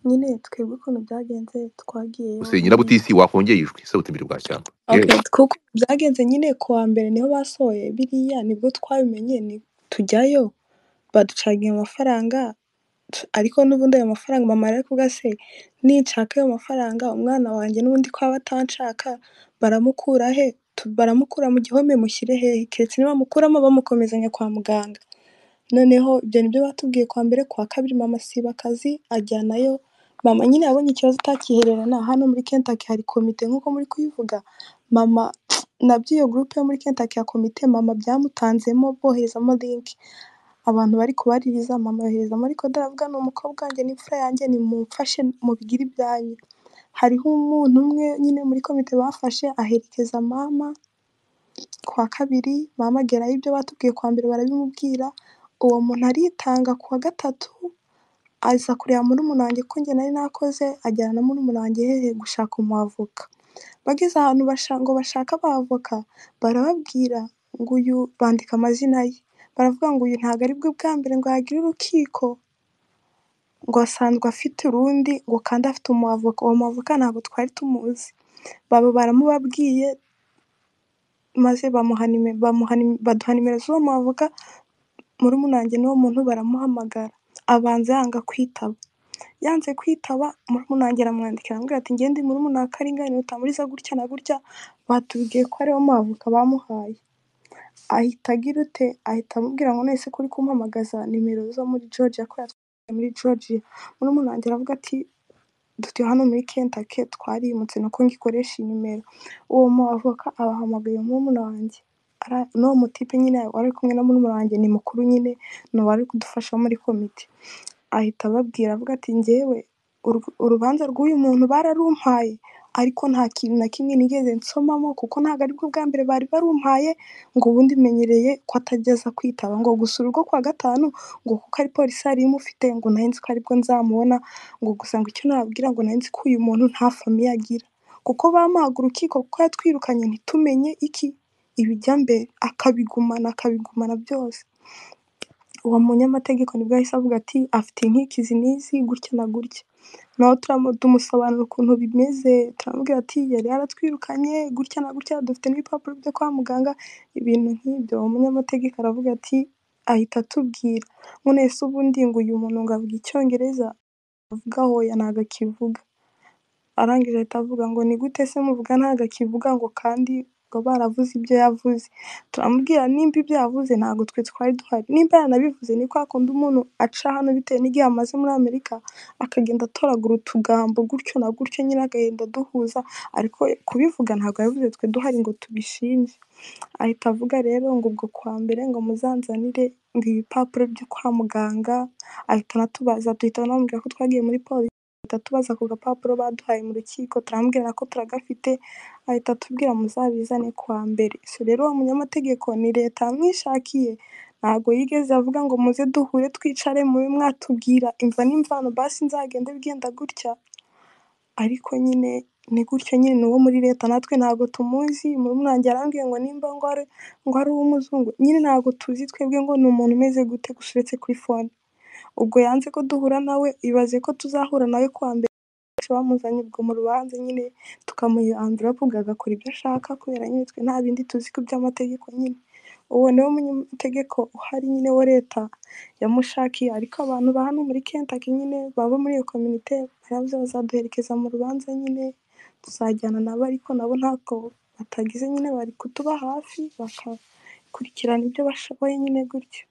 Nyine twebwe ukuntu byagenze twagiye Nyirabutisi wakongeye ijwi se utimbiri bwa cyangwa Okay, kuko byagenze nyine ku wa mbere niho basohoye biriya nibwo twabimenye tujyayo baducagiye amafaranga ariko n'ubundi ayo mafaranga mama ari kuvuga se ninshaka ayo mafaranga umwana wanjye n'ubundi ko aba atanshaka baramukura he baramukura mu gihome mushyire hehe keretse nibamukuramo bamukomezanya kwa muganga noneho ibyo nibyo batubwiye kwa mbere kwa kabiri mama asiba akazi ajyanayo mama nyine yabonye ikibazo atakihererana hano muri Kentucky hari komite nk'uko muri kuyivuga mama nabyo iyo groupe yo muri Kentucky ya komite mama byamutanzemo boherezamo link abantu bari kubaririza mama yoherezamo ariko daravuga ni umukobwa wanjye n'imfura yanjye nimumfashe mubigire ibyanyu hariho umuntu umwe nyine muri komite bafashe aherekeza mama kwa kabiri mama agerayo ibyo batubwiye kwa mbere barabimubwira uwo muntu aritanga ku wa gatatu aza kureba murumuna wanjye ko njye nari nakoze ajyana na murumuna wanjye hehe gushaka umwavoka bageze ahantu ngo bashaka abavoka barababwira ngo uyu bandika amazina ye baravuga ngo uyu ntabwo ari bwo bwa mbere ngo yagire urukiko ngo asanzwe afite urundi ngo kandi afite umwavoka uwo mwavoka ntabwo twari tumuzi baramubabwiye maze baduha nimero z'uwo mwavoka murumuna wanjye n'uwo muntu baramuhamagara abanza yanga kwitaba yanze kwitaba murumuna wanjye aramwandikira amubwira ati ngende murumuna wa Karingani utamuriza gutya na gutya batubwiye ko ariwo mwavoka bamuhaye ahita agira ute ahita amubwira ngo nese kuri kumpamagaza nimero zo muri Georgia ko yatwaye muri Georgia murumuna wanjye aravuga ati dutuye hano muri Kentucky twarimutse nuko ngikoresha nimero uwo mwavoka abahamagaye murumuna wanjye n'uwo mutipe nyine wari kumwe na murumuna wanjye ni mukuru nyine no bari kudufasha muri komite ahita ababwira avuga ati njyewe urubanza rw'uyu muntu bararumpaye ariko nta kintu na kimwe nigeze nsomamo kuko ntabwo aribwo bwa mbere bari barumpaye ngo ubundi menyereye ko atageza kwitaba ngo gusa urwo kwa gatanu ngo kuko ari polisi yari imufite ngo nari nzi ko aribwo nzamubona ngo gusa ngo icyo nababwira ngo nari nzi ko uyu muntu nta famiye agira kuko bamuhaga urukiko kuko yatwirukanye ntitumenye iki ibijya mbere akabigumana byose uwo munyamategeko nibwo yahise avuga ati afite inkikizi n'izi gutya na gutya naho tumusobanura ukuntu bimeze turamubwira ati yari yaratwirukanye gutya na gutya dufite n'ibipapuro byo kwa muganga ibintu nk'ibyo uwo munyamategeko aravuga ati ahita atubwira ngo nese ubundi ngo uyu muntu ngo avuga icyongereza avuga hoya ntago akivuga arangije ahita avuga ngo ni gute se muvuga ntago akivuga ngo kandi ngo baravuze ibyo yavuze turamubwira nimba ibyo yavuze ntabwo twe twari duhari nimba yanabivuze ni kwa kundi umuntu aca hano bitewe n'igihe amaze muri Amerika akagenda atoragura utugambo gutyo na gutyo nyine agahenda duhuza ariko kubivuga ntabwo yabivuze twe duhari ngo tubishinje ahita avuga rero ngo ubwo kwa mbere ngo muzanzanire ngo ibipapuro byo kwa muganga ahita anatubaza duhita namubwira ko twagiye muri polisi tubaza ku gapapuro baduhaye mu rukiko turamubwira ko turagafite ahita atubwira muzabizane kwa mbere so rero uwo munyamategeko ni leta yamwishakiye ntabwo yigeze avuga ngo muze duhure twicare mube mwatubwira imva n'imvano basi nzagende bigenda gutya ariko nyine ni gutyo nyine ni uwo muri leta natwe ntabwo tumuzi murumuna wanjye arambwiye ngo nimba ngo ari uw'umuzungu nyine ntabwo tuzi twebwe ngo ni umuntu umeze gute gusa uretse kuri fone ubwo yanze ko duhura nawe ibaze ko tuzahura nawe kwa mbere bamuzanye ubwo mu rubanza nyine tukamuha envelope ubwo agakora ibyo ashaka kubera nyine twe nta bindi tuzi ko by'amategeko nyine uwo niwo munyamategeko uhari nyine wa leta yamushakiye ariko abantu ba hano muri Kentucky nyine baba muri iyo community baravuze bazaduherekeza mu rubanza nyine tuzajyana nabo ariko nabo ntabwo batagize nyine bari kutuba hafi bakakurikirana ibyo bashoboye nyine gutyo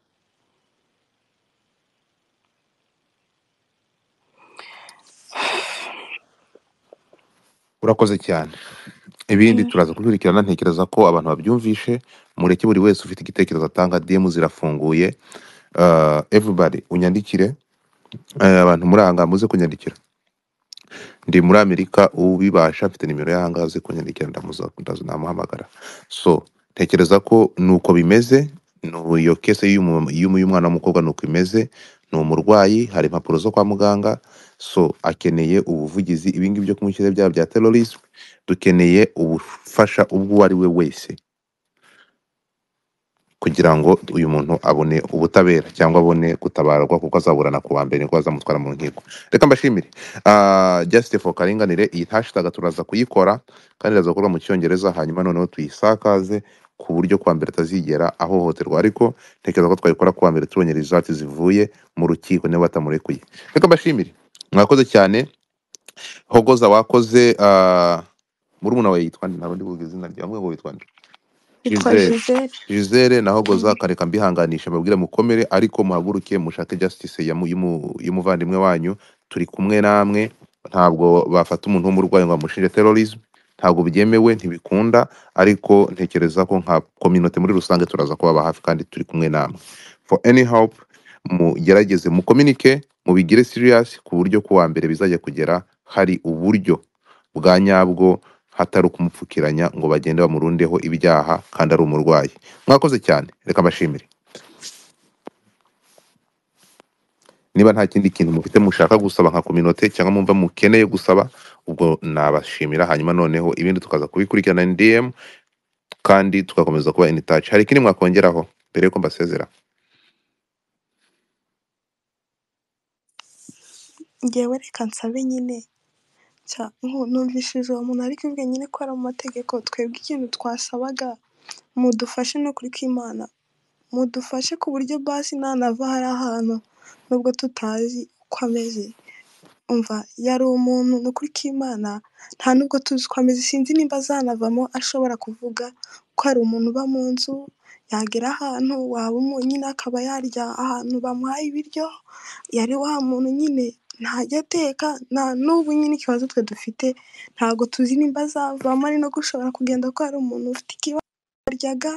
urakoze cyane ibindi turaza kubikurikirana ntekereza ko abantu babyumvishe mureke buri wese ufite igitekerezo atanga DM zirafunguye everybody unyandikire abantu muri aha ngaha muze kunyandikira ndi muri Amerika ubibasha afite nimero y'ahangaha uze kunyandikira namuhamagara so ntekereza ko nuko bimeze iyo kese y'uyu mwana w'umukobwa nuko imeze ni umurwayi hari impapuro zo kwa muganga so akeneye ubuvugizi ibingibi byo kumushyira byaba bya terrorism dukeneye ubufasha ubwo ari we wese kugira ngo uyu muntu abone ubutabera cyangwa abone gutabarwa kuko azaburana ku wa mbere nibwo bazamutwara mu nkiko. Reka mbashimire. Justice for Karinganire, iyi hashtag turaza kuyikora kandi iraza gukorwa mu cyongereza, hanyuma noneho tuyisakaze ku buryo kwa mbere atazigera ahohoterwa, ariko ntekereza ko twayikora kuwa mbere tubonye result zivuye mu rukiko niba batamurekuye. Reka mbashimire, mwakoze cyane. Hogoza wakoze. Murumuna wawe yitwa nde? Ntabwo ndi buvuge izina ryawe, ngo witwa nde? yitwa Gisele. Gisele na Hogoza, Mm. kareka mbihanganisha mbabwire mukomere, ariko muhaguruke mushake justice y'umuvandimwe wanyu. Turi kumwe namwe, ntabwo bafata umuntu w'umurwayi ngo bamushinje terrorism, ntabwo byemewe, ntibikunda, ariko ntekereza ko nka community muri rusange turaza kubaba hafi kandi turi kumwe namwe. For any help, mugerageze mukominike, mubigire serious ku buryo kuwa mbere bizajya kugera hari uburyo bwa nyabwo, hatari ukumupfukiranya ngo bagende bamurundeho ibyaha kandi ari umurwayi. Mwakoze cyane, reka mbashimire. Niba nta kindi kintu mufite mushaka gusaba nka community cyangwa mumva mukeneye gusaba, ubwo nabashimira, hanyuma noneho ibindi tukaza kubikurikirana in DM kandi tugakomeza kuba in touch. Hari ikindi mwakongeraho mbere yuko mbasezera? Njyewe reka nsabe nyine numvishije uwo muntu ari kuvuga nyine ko ari mu mategeko. Twebwe ikintu twasabaga, mudufashe no kuri kw'Imana, mudufashe ku buryo basi nanava hari ahantu nubwo tutazi uko ameze, umva yari umuntu ni ukuri kw'Imana, nta nubwo tuzi uko ameze. Sinzi nimba azanavamo ashobora kuvuga ko hari umuntu uba mu nzu, yagera ahantu waba nyine akaba yarya ahantu bamuhaye ibiryo, yari wa muntu nyine ntajya ateka. N'ubu nyine ikibazo twe dufite ntabwo tuzi nimba azavamo, ari no gushobora kugenda ko hari umuntu ufite ikibazo yaryaga,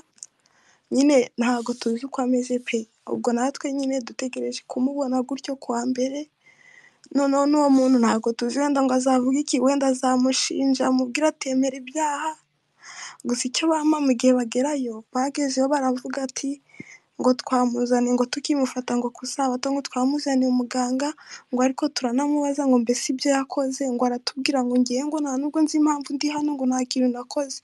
nyine ntabwo tuzi uko ameze pe. Ubwo natwe nyine dutegereje kumubona gutyo kuwa mbere, noneho n'uwo muntu ntabwo tuzi wenda ngo azavuga iki, wenda azamushinja amubwire atemera ibyaha. Gusa icyo bampa mu gihe bagerayo, bagezeyo baravuga ati ngo twamuzaniye, ngo tukimufata ngo ku Sabato ngo twamuzaniye umuganga, ngo ariko turanamubaza ngo mbese ibyo yakoze, ngo aratubwira ngo ngiye ngo nta nubwo nzi impamvu ndi hano, ngo nta kintu nakoze.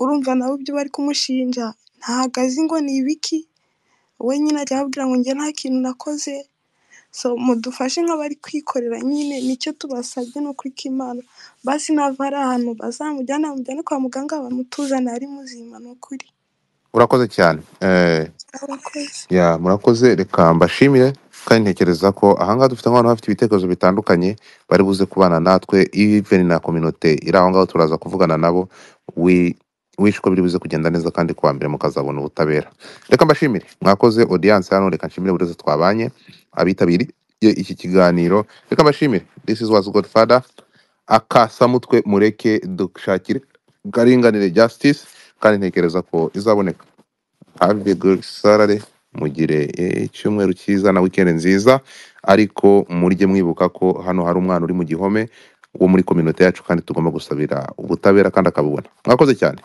Urumva nawe ibyo bari kumushinja ntabwo azi ngo ni ibiki, we nyine ajya ababwira ngo njye nta kintu nakoze. So mudufashe nk'abari kwikorera nyine, nicyo tubasabye ni ukuri kw'Imana, basi nava hari ahantu bazamujyana, bamujyane kwa muganga bamutuzane ari muzima. Ni ukuri Urakoze cyane. murakoze. Murakoze, reka mbashimire kandi ntekereza ko ahangaha dufite abantu bafite ibitekerezo bitandukanye bari buze kubana natwe, even na community iri aho ngaho turaza kuvugana nabo, wish ko biri buze kugenda neza kandi kuwa mbere mukazabona ubutabera. Reka mbashimire, mwakoze audience hano, reka nshimire buri wese twabanye, abitabiriye iki kiganiro. Reka mbashimire. This is was Godfather, akasamutwe mureke dushakire Karinganire justice kandi ntekereza ko izaboneka. Have a good Saturday, mugire icyumweru cyiza na weekend nziza, ariko murye mwibuka ko hano hari umwana uri mu gihome wo muri community yacu kandi tugomba gusabira ubutabera kandi akabubona. Mwakoze cyane.